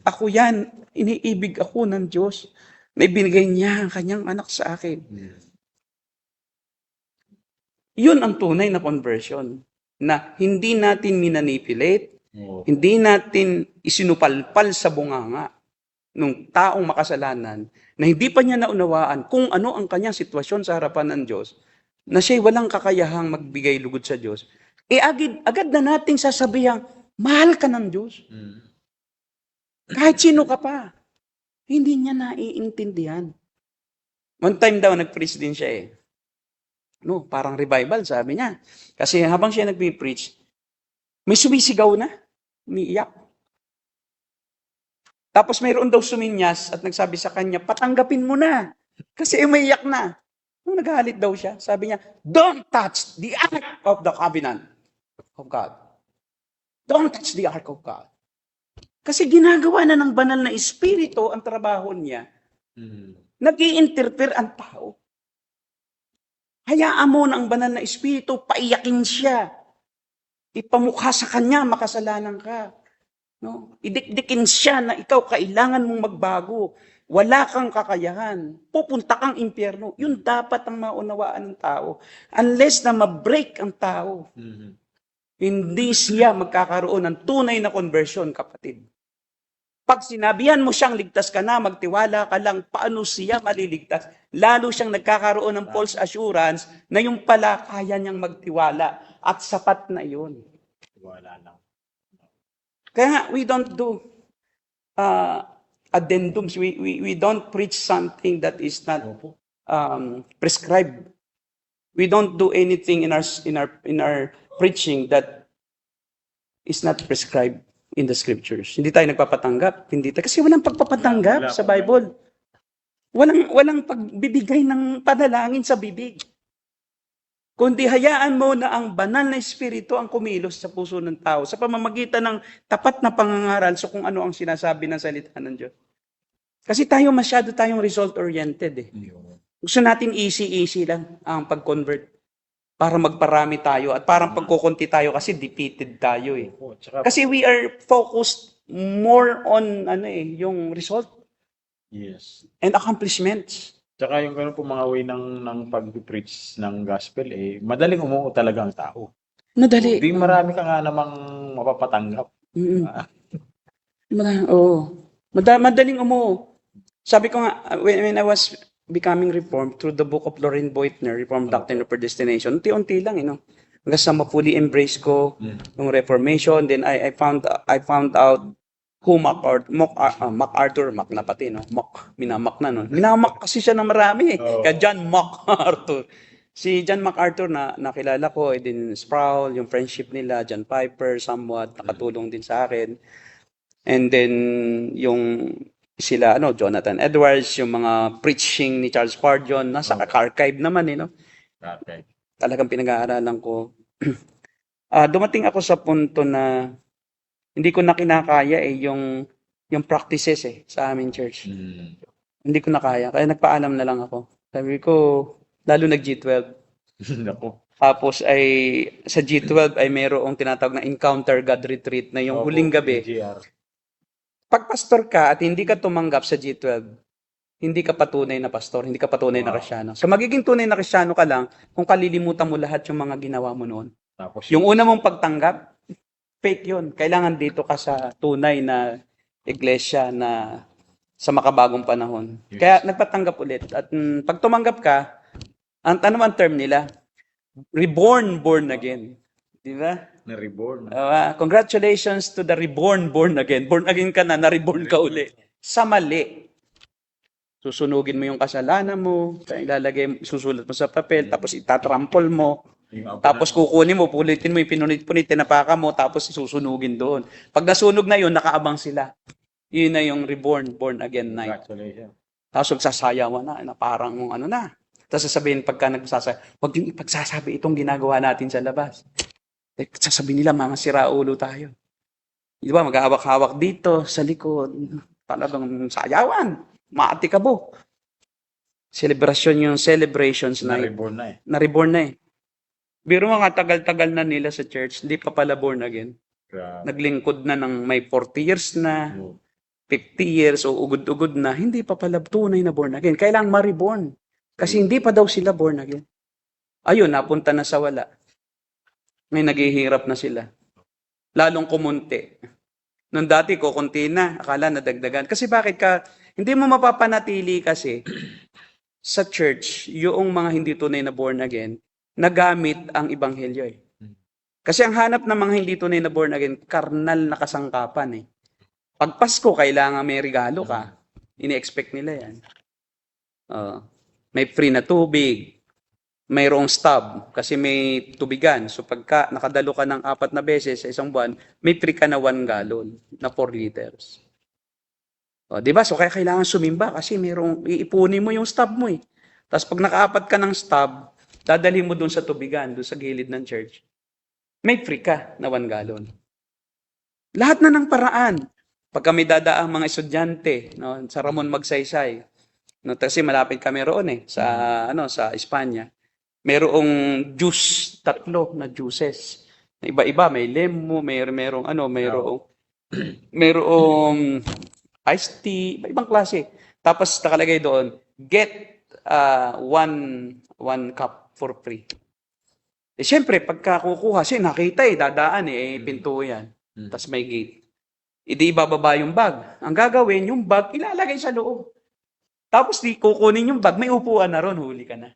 F: Ako yan, iniibig ako ng Diyos na ibinigay niya ang kanyang anak sa akin. Yun ang tunay na conversion na hindi natin minanipulate, hindi natin isinupalpal sa bunganga ng taong makasalanan na hindi pa niya naunawaan kung ano ang kanyang sitwasyon sa harapan ng Diyos, na siya'y walang kakayahang magbigay lugod sa Diyos, agad na nating sasabihang, mahal ka ng Diyos. Kahit sino ka pa. Hindi niya naiintindihan. One time daw, nag-preach din siya eh. No, parang revival, sabi niya. Kasi habang siya nag-preach, may sumisigaw na, umiiyak. Tapos mayroon daw suminyas at nagsabi sa kanya, patanggapin mo na. Kasi umiiyak na. Nung nagalit daw siya, sabi niya, don't touch the Ark of the Covenant of God. Don't touch the Ark of God. Kasi ginagawa na ng banal na espiritu ang trabaho niya. Nag-i-interfere ang tao. Hayaan mo na ang banal na espiritu, paiyakin siya. Ipamukha sa kanya, makasalanan ka. No? Idikdikin siya na ikaw kailangan mong magbago. Wala kang kakayahan. Pupunta kang impyerno. Yun dapat ang maunawaan ng tao. Unless na ma-break ang tao, hindi siya magkakaroon ng tunay na conversion, kapatid. Pag sinabihan mo siyang ligtas ka na, magtiwala ka lang, paano siya maliligtas? Lalo siyang nagkakaroon ng false assurance na yung pala kaya niyang magtiwala at sapat na yun.
B: Wala lang.
F: Kaya we don't do addendums. We don't preach something that is not prescribed. We don't do anything in our preaching that is not prescribed in the scriptures. Hindi tayo nagpapatanggap. Kasi walang pagpapatanggap sa Bible. Walang pagbibigay ng panalangin sa bibig. Kundi hayaan mo na ang banal na espiritu ang kumilos sa puso ng tao sa pamamagitan ng tapat na pangangaral sa kung ano ang sinasabi ng salita ng Diyos. Kasi masyado tayong result-oriented eh. Gusto natin easy lang ang pag-convert para magparami tayo at parang pagkukunti tayo kasi defeated tayo eh. Kasi we are focused more on yung result.
B: Yes.
F: And accomplishments.
B: Tsaka yung ganun po mga way ng pag-preach ng gospel, madaling umuo talaga ang tao.
F: Madali.
B: Hindi marami ka nga namang mapapatanggap.
F: Madaling umuo. Sabi ko nga, when I was becoming reformed through the book of Loren Boitner, Reformed Doctrine of Predestination, unti-unti lang, hanggang sa ma-fully embrace ko yung Reformation. Then I found out who MacArthur, minamak na, no? Minamak kasi siya ng marami, kaya John MacArthur. Si John MacArthur na nakilala ko, din Sproul, yung friendship nila, John Piper, somewhat, nakatulong din sa akin. And then, yung sila, Jonathan Edwards, yung mga preaching ni Charles Spurgeon, nasa archive naman,
B: Okay.
F: Talagang pinag-aaralan ko. Dumating ako sa punto na hindi ko na kinakaya yung practices sa amin church. Hindi ko na kaya. Kaya nagpaalam na lang ako. Sabi ko, lalo nag-G12.
B: Naku.
F: Tapos ay sa G12 ay mayroong tinatawag na Encounter God Retreat na yung
B: Opo,
F: huling gabi.
B: GR.
F: Pag pastor ka at hindi ka tumanggap sa G12, hindi ka patunay na pastor, hindi ka patunay na
B: Wow.
F: Kristyano. So magiging tunay na Kristyano ka lang kung kalilimutan mo lahat yung mga ginawa mo noon.
B: Tapos
F: Yung una mong pagtanggap, fake yun. Kailangan dito ka sa tunay na iglesia na sa makabagong panahon.
B: Yes.
F: Kaya nagpatanggap ulit. At pag tumanggap ka, ano ang term nila? Reborn, born again. Di ba?
B: na reborn.
F: Congratulations to the reborn, born again. Born again ka na reborn ka uli. Sa mali. Susunugin mo yung kasalanan mo, ilalagay, susulat mo sa papel, tapos itatrampol mo, tapos kukunin mo, pulitin mo yung pinunit-punit, tinapaka mo, tapos susunugin doon. Pag nasunog na yun, nakaabang sila. Yun na yung reborn, born again night.
B: Congratulations.
F: Tapos magsasayawan na parang ano na. Tapos sasabihin pagka nagsasayaw, huwag yung ipagsasabi itong ginagawa natin sa labas. Sasabihin nila, mga siraulo tayo. Di ba, mag-hawak-hawak dito, sa likod. Talagang sayawan. Maatikabo. Celebration yung celebrations
B: Na
F: na
B: reborn na
F: na-reborn na Biro mga tagal-tagal na nila sa church, hindi pa pala born again.
B: Grabe.
F: Naglingkod na ng may 40 years na,
B: Oh.
F: 50 years o ugod-ugod na, hindi pa pala tunay na born again. Kailangang ma-reborn. Kasi hindi pa daw sila born again. Ayun, napunta na sa wala. Ngayon naghihirap na sila. Lalong kumunti. Nung dati kukunti na, akala nadagdagan. Kasi bakit ka, hindi mo mapapanatili kasi sa church, yung mga hindi tunay na born again, nagamit ang ebanghelyo Kasi ang hanap ng mga hindi tunay na born again, karnal na kasangkapan Pag Pasko, kailangan may regalo ka. Ini-expect nila yan. May free na tubig. Mayroong stub kasi may tubigan. So pagka nakadalo ka ng 4 na beses sa isang buwan, may free ka na 1 gallon na 4 liters. Di ba? So kaya kailangan sumimba kasi mayroong iipunin mo yung stub mo Tapos pag naka-4 ka ng stub, dadalhin mo doon sa tubigan, doon sa gilid ng church. May free ka na 1 gallon. Lahat na ng paraan. Pag kami dadaang mga estudyante, sa Ramon Magsaysay, kasi malapit kami roon sa Espanya. Merong juice, 3 na juices. Iba-iba, may lemo, merong iced tea, ibang klase. Tapos nakalagay doon, get 1 cup for free. Siyempre, pagka kukuha, nakita dadaan pinto yan. Tapos may gate. Hindi ibababa yung bag. Ang gagawin, yung bag, ilalagay sa loob. Tapos di kukunin yung bag, may upuan na ron, huli ka na.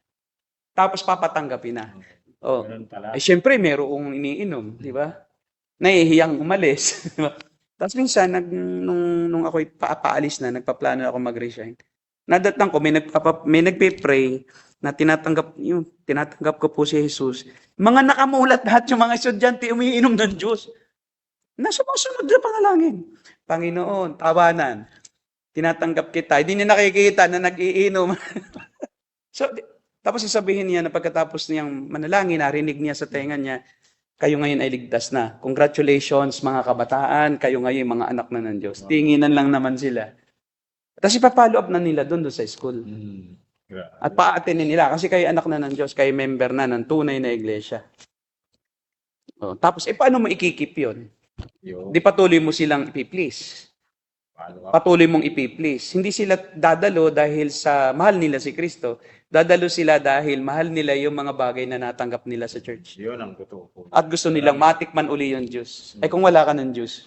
F: Tapos papatanggapin na.
B: Ganun pala.
F: Siyempre, merong iniinom, di ba? Nahihiyang umalis. Tapos minsan, nung ako'y paalis na, nagpaplano ako mag-resign, nadatang ko, may nagpe-pray na tinatanggap ko po si Jesus. Mga nakamulat lahat yung mga estudyante umiinom ng Diyos. Sumusunod na panalangin. Panginoon, tawanan. Tinatanggap kita. Hindi niya nakikita na nag-iinom. Tapos sasabihin niya na pagkatapos niyang manalangin, narinig niya sa tenga niya, kayo ngayon ay ligtas na. Congratulations mga kabataan, kayo ngayon mga anak na ng Diyos. Tinginan lang naman sila. Tapos ipa-follow up na nila doon sa school. At pa-attendin nila kasi kayo anak na ng Diyos, kayo member na ng tunay na iglesia. Tapos, paano mo ikikip yun? Di patuloy mo silang ipiplease. Patuloy mong ipiplease. Hindi sila dadalo dahil sa mahal nila si Kristo. Dadalo sila dahil mahal nila yung mga bagay na natanggap nila sa church.
B: Yun ang totoo po.
F: At gusto nilang matikman uli yung Diyos. Kung wala ka ng Diyos,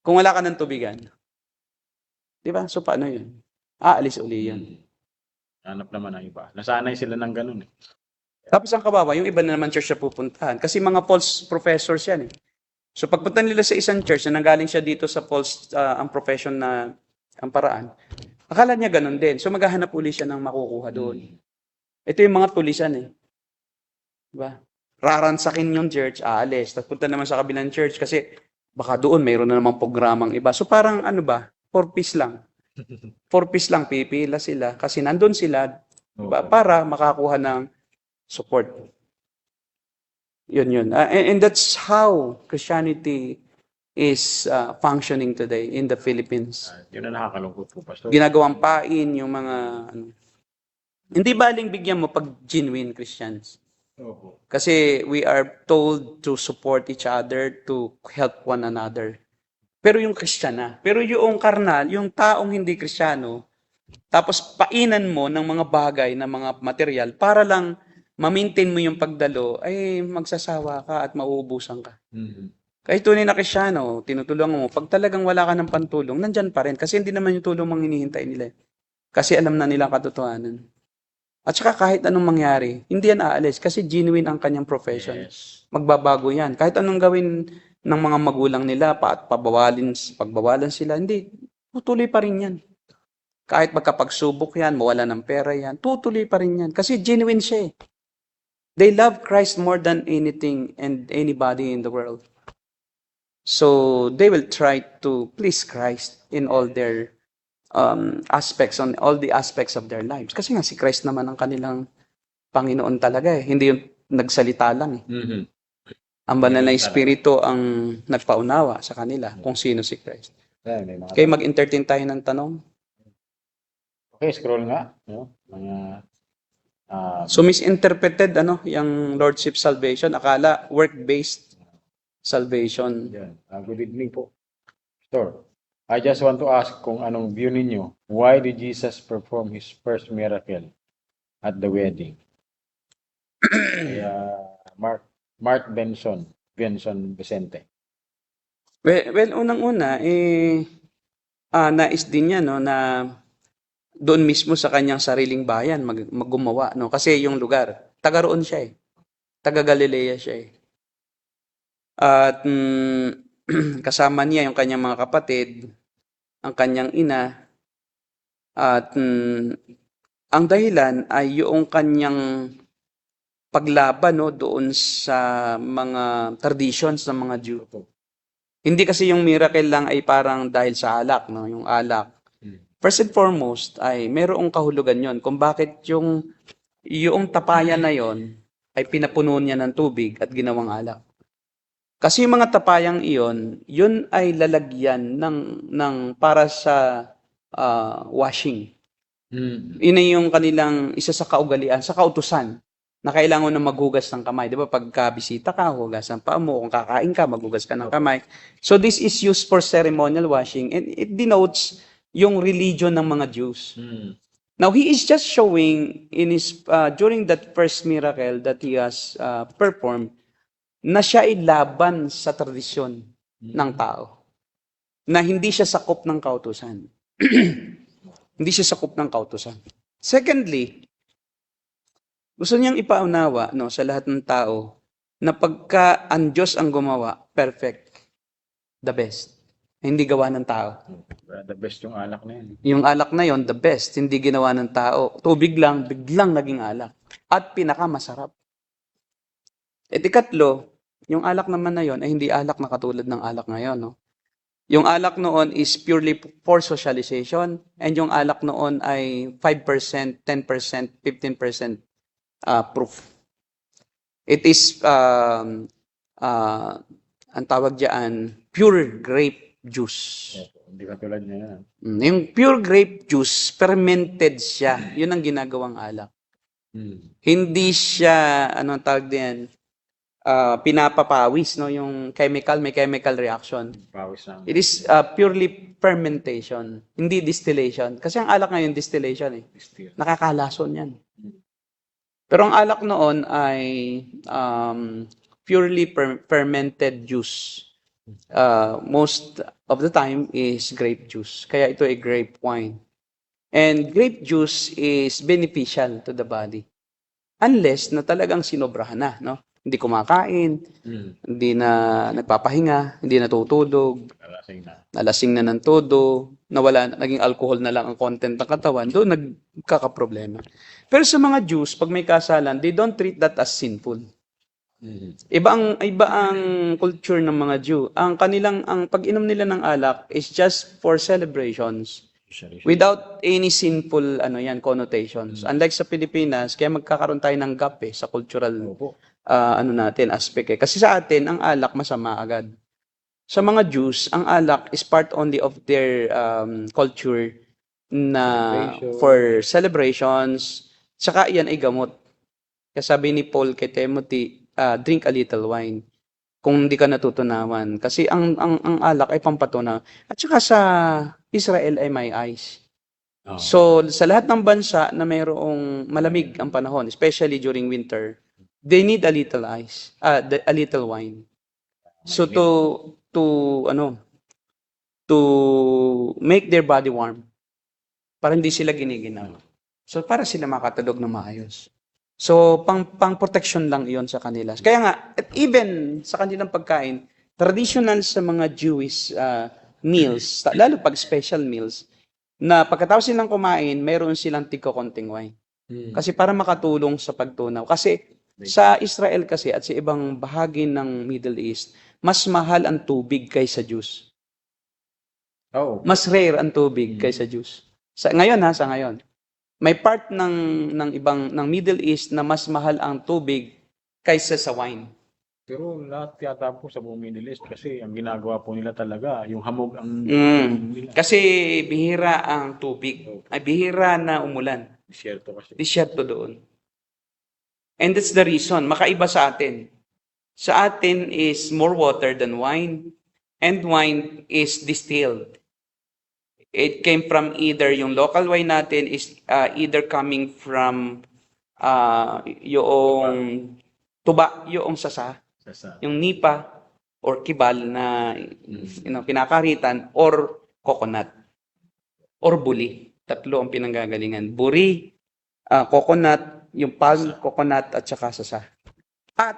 F: kung wala ka ng tubigan, di ba? So, paano yun? Aalis uli yun.
B: Hanap naman ang iba. Nasanay sila ng ganun
F: Tapos ang kawawa, yung iba na naman church na pupuntahan. Kasi mga false professors yan So pagpunta nila sa isang church na nanggaling siya dito sa false ang profession na ang paraan, akala niya ganun din. So maghahanap uli siya ng makukuha doon. Ito yung mga tulisan Diba? Raransakin yung church, aalis. Tapos punta naman sa kabilang church kasi baka doon mayroon na namang programang iba. So parang 4 piece lang. 4 piece lang, pipila sila. Kasi nandun sila diba, para makakuha ng support. Yun. And that's how Christianity is functioning today in the Philippines.
B: Yun na nakakalungkot po, Pastor.
F: Ginagawang pain yung mga hindi baling bigyan mo pag genuine Christians.
B: Opo.
F: Kasi we are told to support each other, to help one another. Pero yung Christian na. Pero yung karnal, yung taong hindi Kristiyano, tapos painan mo ng mga bagay, ng mga material, para lang ma-maintain mo yung pagdalo, ay magsasawa ka at mauubusan ka. Kahit tunay na Kristiyano, tinutulungan mo, pag talagang wala ka ng pantulong, nandyan pa rin. Kasi hindi naman yung tulong mang hinihintay nila. Kasi alam na nila ang katotohanan. At saka kahit anong mangyari, hindi yan aalis kasi genuine ang kanyang profession.
B: Yes.
F: Magbabago yan. Kahit anong gawin ng mga magulang nila, pagbawalan sila, hindi. Tutuloy pa rin yan. Kahit magkapagsubok yan, mawala ng pera yan, tutuloy pa rin yan. Kasi genuine siya eh. They love Christ more than anything and anybody in the world. So, they will try to please Christ in all their aspects, on all the aspects of their lives. Kasi nga si Christ naman ang kanilang Panginoon talaga eh. Hindi yung nagsalita lang eh. Ang banal na Espiritu ang nagpaunawa sa kanila kung sino si Christ.
B: May mga
F: Kaya mag-entertain tayo ng tanong.
B: Okay, scroll nga. No? Mga,
F: So misinterpreted yung Lordship salvation. Akala work-based salvation.
B: yan. Good evening po. Pastor, I just want to ask kung anong view ninyo. Why did Jesus perform his first miracle at the wedding? Kaya Mark Benson Vicente.
F: Well, unang-una, nais din niya na doon mismo sa kanyang sariling bayan maggumawa. No? Kasi yung lugar, taga roon siya eh. Taga Galilea siya eh. At kasama niya yung kanyang mga kapatid, ang kanyang ina, at ang dahilan ay yung kanyang paglaban doon sa mga traditions ng mga Jew. Hindi kasi yung miracle lang ay parang dahil sa alak, no? Yung alak. First and foremost ay mayroong kahulugan yon kung bakit yung tapayan na yon ay pinapuno niya ng tubig at ginawang alak. Kasi yung mga tapayang iyon, yun ay lalagyan ng para sa washing. Yun ay yung kanilang isa sa kaugalian, sa kautusan, na kailangan na maghugas ng kamay. Di ba? Pagka bisita ka, hugas ng paa mo. Kung kakain ka, maghugas ka ng kamay. So this is used for ceremonial washing and it denotes yung religion ng mga Jews. Now, he is just showing in his during that first miracle that he has performed, na siya ay laban sa tradisyon ng tao. Na hindi siya sakop ng kautusan. Hindi siya sakop ng kautusan. Secondly, gusto niyang ipaunawa sa lahat ng tao na pagka ang Diyos ang gumawa, perfect, the best. Hindi gawa ng tao.
B: The best yung alak na yun.
F: Yung alak na yon, the best, hindi ginawa ng tao. Tubig lang, biglang naging alak. At pinakamasarap. At ikatlo, yung alak naman na yon ay hindi alak na katulad ng alak ngayon. No? Yung alak noon is purely for socialization and yung alak noon ay 5%, 10%, 15% proof. It is, ang tawag diyan, pure grape juice.
B: Hindi katulad niya yan.
F: Yung pure grape juice, fermented siya. Yun ang ginagawang alak. Hindi siya, anong tawag din, pinapapawis, no? Yung chemical, may chemical reaction.
B: Pawis lang.
F: It is purely fermentation, hindi distillation. Kasi ang alak ngayon, distillation eh. Nakakalason yan. Pero ang alak noon ay purely fermented juice. Most of the time is grape juice. Kaya ito ay grape wine. And grape juice is beneficial to the body. Unless na talagang sinobrahan na, no? Hindi kumakain, hindi na nagpapahinga, hindi natutulog, nalasing na ng todo, naging alcohol na lang ang content ng katawan, doon nagkakaproblema. Pero sa mga Jews, pag may kasalan, they don't treat that as sinful. Iba ang culture ng mga Jew. Ang pag-inom nila ng alak is just for celebrations Without any sinful connotations. Unlike sa Pilipinas, kaya magkakaroon tayo ng gap sa cultural
B: Opo.
F: natin aspect Kasi sa atin ang alak masama agad. Sa mga Jews, ang alak is part only of their culture na
B: Celebration.
F: for celebrations. Saka yan ay gamot. Kasabi ni Paul kay Timothy, drink a little wine kung hindi ka natutunawan. Kasi ang alak ay pampatunaw. At saka sa Israel ay may ice.
B: Oh.
F: So, sa lahat ng bansa na mayroong malamig ang panahon, especially during winter, they need a little ice, a little wine. So to make their body warm. Para hindi sila giniginaw. So para sila makatulog na maayos. So pang protection lang 'yon sa kanila. Kaya nga at even sa kanilang pagkain, traditional sa mga Jewish meals, lalo pag special meals, na pagkatapos silang kumain, mayroon silang tigko-konting wine. Kasi para makatulong sa pagtunaw. Kasi sa Israel kasi at sa ibang bahagi ng Middle East, mas mahal ang tubig kaysa juice.
B: Oh.
F: Mas rare ang tubig kaysa juice. Sa ngayon. May part ng Middle East na mas mahal ang tubig kaysa sa wine.
B: Pero lahat yata po sa buong Middle East kasi ang ginagawa po nila talaga, yung hamog ang nila.
F: Kasi bihira ang tubig. Ay bihira na umulan.
B: Disyerto kasi.
F: Disyerto doon. And that's the reason. Makaiba sa atin. Sa atin is more water than wine. And wine is distilled. It came from either yung local wine natin is either coming from yung tuba, yung sasa, yung nipa or kibal na kinakaritan or coconut or buli. Tatlo ang pinanggagalingan. Buri, coconut, yung palm coconut at saka sasa. At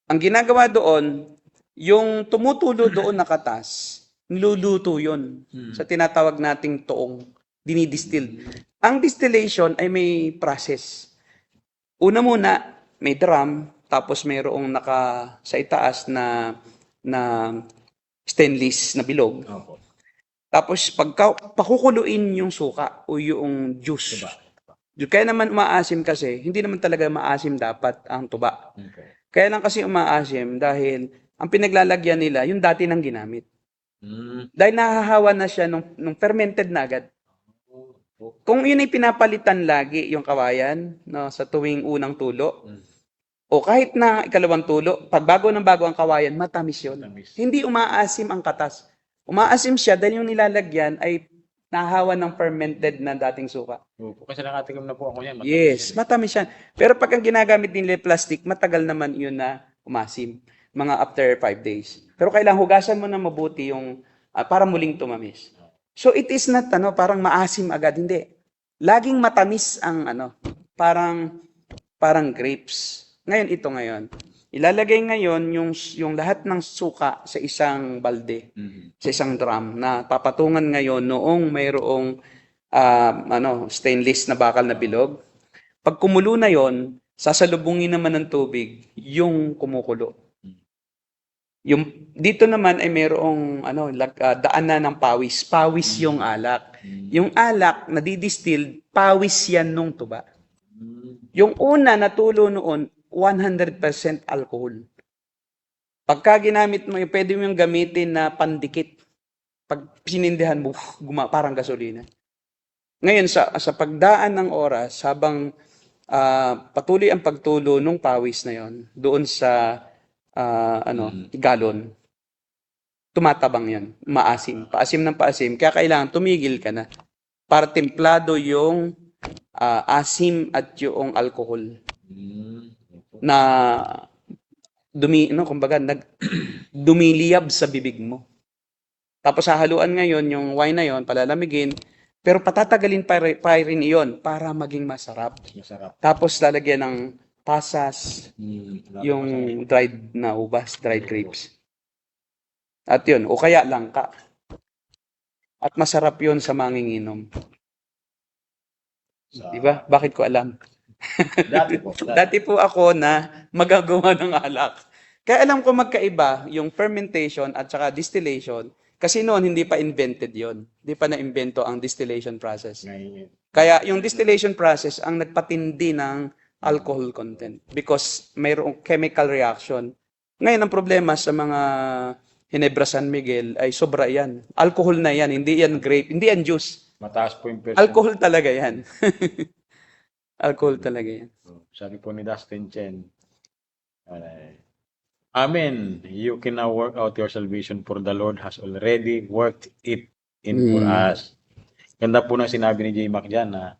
F: ang ginagawa doon, yung tumutulo doon na katas, niluluto yun sa tinatawag nating toong, dinidistill. Ang distillation ay may process. Una muna, may drum, tapos mayroong sa itaas na stainless na bilog.
B: Opo.
F: Tapos pakukuluin yung suka o yung juice. Kaya naman umaasim kasi, hindi naman talaga maasim dapat ang tuba.
B: Okay.
F: Kaya lang kasi umaasim dahil ang pinaglalagyan nila, yung dati nang ginamit. Dahil nahahawa na siya nung fermented na agad. Kung yun ay pinapalitan lagi yung kawayan sa tuwing unang tulo, o kahit na ikalawang tulo, pag bago ang kawayan, matamis yun.
B: Matamis.
F: Hindi umaasim ang katas. Umaasim siya dahil yung nilalagyan ay nahahawa ng fermented na dating suka.
B: Opo. Kasi nakatikim na po ako yan. Matamis
F: Yes,
B: yan.
F: matamis yan. Pero pag ang ginagamit nila plastic, matagal naman yun na umasim. Mga after 5 days. Pero kailangan hugasan mo na mabuti yung para muling tumamis. So it is not parang maasim agad, hindi. Laging matamis ang parang grapes. Ngayon. Ilalagay ngayon yung lahat ng suka sa isang balde, sa isang drum na papatungan ngayon noong mayroong stainless na bakal na bilog. Pag kumulo na yon, sasalubungin naman ng tubig yung kumukulo. Yung dito naman ay mayroong daan na ng pawis. Pawis yung alak. Yung alak na didistilled, pawis yan nung tuba. Yung una na tulo noon 100% alcohol. Pagka ginamit mo, pwede mo yung gamitin na pandikit. Pag sinindihan mo, parang gasolina. Ngayon, sa pagdaan ng oras, habang patuloy ang pagtulo ng pawis na yon doon sa galon, tumatabang yan. Maasim. Paasim ng paasim. Kaya kailangan tumigil ka na para templado yung asim at yung alcohol na dumiliyab sa bibig mo. Tapos hahaluan ngayon yung wine na yon, palalamigin, pero patatagalin pa rin iyon para maging masarap.
B: Masarap.
F: Tapos lalagyan ng pasas, yung dried na ubas, dried grapes. At yun, o kaya langka. At masarap yun sa manginginom. Di ba? Bakit ko alam? Dati po ako na magagawa ng alak. Kaya alam ko magkaiba yung fermentation at saka distillation. Kasi noon, hindi pa invented yon. Hindi pa na-invento ang distillation process.
B: Ngayon,
F: Kaya yung distillation process ang nagpatindi ng alcohol content because mayroong chemical reaction. Ngayon, ang problema sa mga Ginebra San Miguel ay sobra yan. Alcohol na yan, hindi yan grape, hindi yan juice.
B: mataas po yung percent.
F: Alcohol talaga yan. Alcohol talaga yan.
B: Sabi po ni Dustin Chen, Amen. You can now work out your salvation for the Lord has already worked it in for us. Ganda po na sinabi ni J. Mac dyan na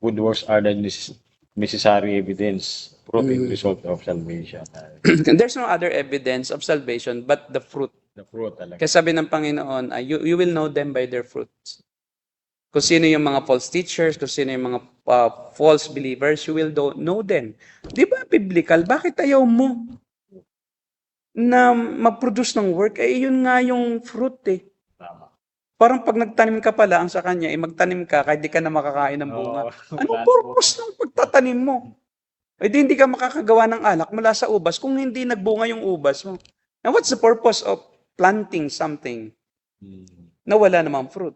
B: good works are the necessary evidence, proof and result of salvation.
F: There's no other evidence of salvation but the fruit.
B: The fruit talaga.
F: Kaya sabi ng Panginoon, you will know them by their fruits. Kung sino yung mga false teachers, kung sino yung mga false believers, you will know them. Di ba biblical? Bakit ayaw mo na mag-produce ng work? Eh, yun nga yung fruit eh.
B: Tama.
F: Parang pag nagtanim ka pala, ang sa kanya, magtanim ka kahit di ka na makakain ng bunga. Anong purpose ng pagtatanim mo? Eh, di hindi ka makakagawa ng alak mula sa ubas kung hindi nagbunga yung ubas mo. Now, what's the purpose of planting something na wala namang fruit?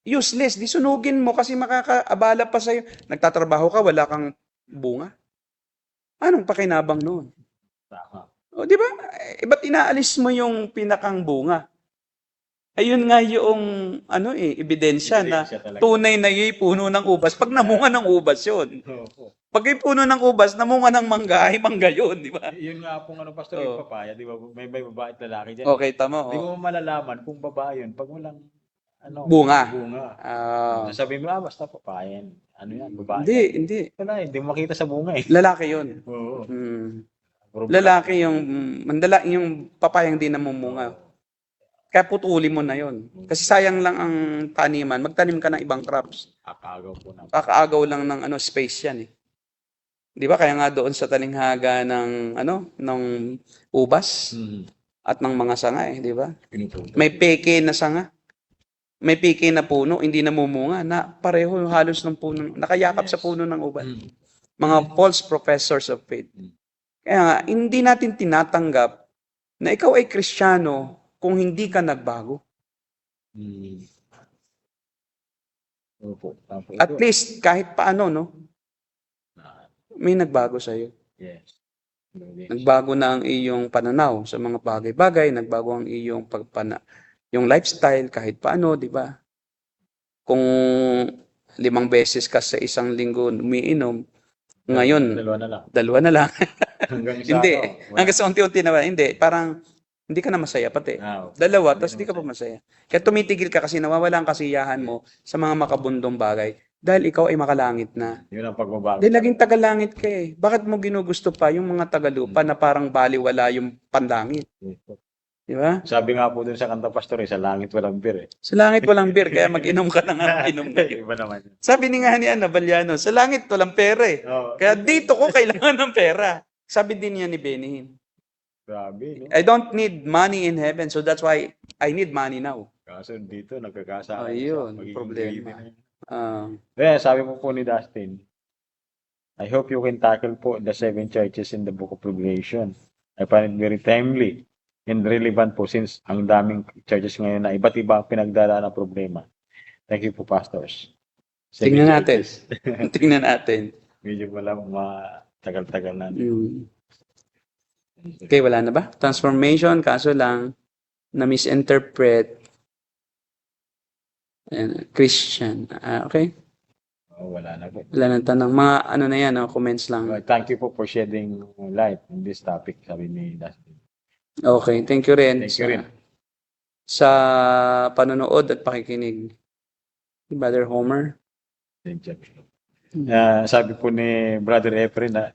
F: Useless. Di sunugin mo kasi makakaabala pa sa'yo. Nagtatrabaho ka, wala kang bunga. Anong pakinabang noon?
B: Tama.
F: O, di ba? Eh, ba't inaalis mo yung pinakang bunga? Ayun nga yung ebidensya na
B: Ebidensya talaga.
F: tunay na yung puno ng ubas. Pag namunga ng ubas yun. Pag yung puno ng ubas, namunga ng mangga, ay mangga yun, di ba?
B: Yun nga po Pastor,
F: Oo.
B: yung papaya, di ba? May babae at lalaki dyan.
F: Okay, tama.
B: Di
F: Oh.
B: mo malalaman kung babae yun pag walang
F: Bunga.
B: bunga.
F: Ah,
B: Sabi mo, basta papaya yan. Ano yan, babae.
F: hindi.
B: Wala, hindi mo makita sa bunga eh.
F: Lalaki yun.
B: Oo.
F: Lalaki yung papayang di namumunga. Kaya putuli mo na yon. Kasi sayang lang ang taniman. Magtanim ka ng ibang crops.
B: Kakagaw po na.
F: Kakaagaw lang ng space yan eh. 'Di ba? Kaya nga doon sa talinghaga ng ng ubas at ng mga sanga eh, 'di ba?
B: Pinuputo.
F: May peke na sanga. May peke na puno, hindi namumunga na pareho halos ng puno, nakayakap sa puno ng ubas. Mga false professors of faith. Kaya nga, hindi natin tinatanggap na ikaw ay Kristiyano kung hindi ka nagbago.
B: Opo.
F: At least, kahit paano, no? May nagbago sa'yo.
B: Yes.
F: Nagbago na ang iyong pananaw sa mga bagay-bagay, nagbago ang iyong yung lifestyle kahit paano, di ba? Kung 5 beses ka sa isang linggo umiinom, ngayon,
B: Dalawa na lang.
F: 2 na lang.
B: Hanggang sa
F: Hindi.
B: ano,
F: Hanggang sa unti-unti na ba? Hindi. Parang, hindi ka na masaya pati. 2, tapos di ka pa masaya. Kaya tumitigil ka kasi nawawala ang kasiyahan mo sa mga makabundong bagay. Dahil ikaw ay makalangit na.
B: Yun ang pagbabago.
F: Dahil laging tagalangit ka eh. Bakit mo ginugusto pa yung mga tagalupa na parang baliwala yung panlangit? Di ba?
B: Sabi nga po dun sa kanta Pastor, sa langit walang beer eh.
F: Sa langit walang beer, kaya mag-inom ka na nga inom
B: Iba naman.
F: Sabi ni nga ni Baliano, sa langit walang pera eh.
B: Oh,
F: Kaya dito ko kailangan ng pera. Sabi din niya ni Benihin,
B: grabe, no?
F: I don't need money in heaven, so that's why I need money now.
B: Kaso dito, nagkakasama.
F: Ayun,
B: Magiging
F: problema.
B: greedy na yun.
F: Ah,
B: Kaya sabi mo po ni Dustin, I hope you can tackle po the 7 churches in the Book of Revelation. I find it very timely and relevant po since ang daming churches ngayon na iba't iba ang pinagdala ng problema. Thank you po, pastors.
F: Tingnan
B: 7
F: natin.
B: churches.
F: Tingnan natin.
B: Medyo matagal-tagal na.
F: Okay, wala na ba? Transformation, kaso lang, na-misinterpret. Christian. Okay?
B: Oh, wala na po.
F: Wala nang tanong. Mga na yan, comments lang.
B: Thank you po for shedding light on this topic, sabi ni Dustin.
F: Okay, thank you rin.
B: Thank you rin.
F: Sa panonood at pakikinig. Brother Homer.
B: Sabi po ni Brother Efren na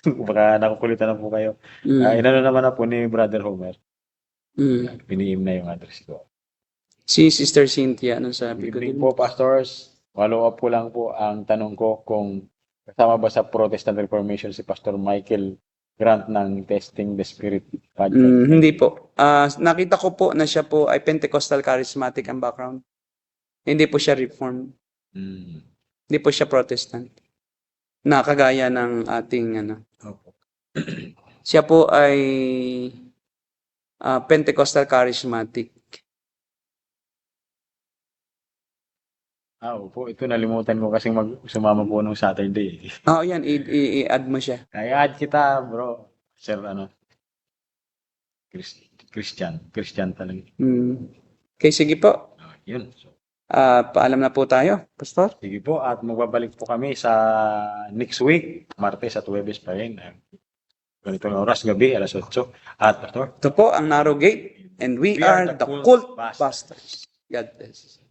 B: baka nakukulitan na po kayo. Inano naman na po ni Brother Homer. Piniim na yung address ko.
F: Si Sister Cynthia, anong sabi ko
B: Evening
F: din?
B: po, pastors. Follow up po lang po ang tanong ko kung kasama ba sa Protestant Reformation si Pastor Michael Grant ng Testing the Spirit podcast.
F: Hindi po. Nakita ko po na siya po ay Pentecostal charismatic ang background. Hindi po siya Reformed. Hindi po siya Protestant. Nakagaya ng ating siya po ay Pentecostal charismatic.
B: Opo. Ito nalimutan ko kasi sumama po nung Saturday.
F: Oo, yan. I-add mo siya.
B: Kaya add kita, bro. Sir, Christian talaga.
F: Okay, sige po.
B: Yun. So,
F: Paalam na po tayo, Pastor.
B: sige po, at magbabalik po kami sa next week, Martes at Huwebes pa rin. Ganitong oras, gabi, alas 8. At, Pastor,
F: Ito po ang Narrow Gate, and we are the Cult Busters. God bless.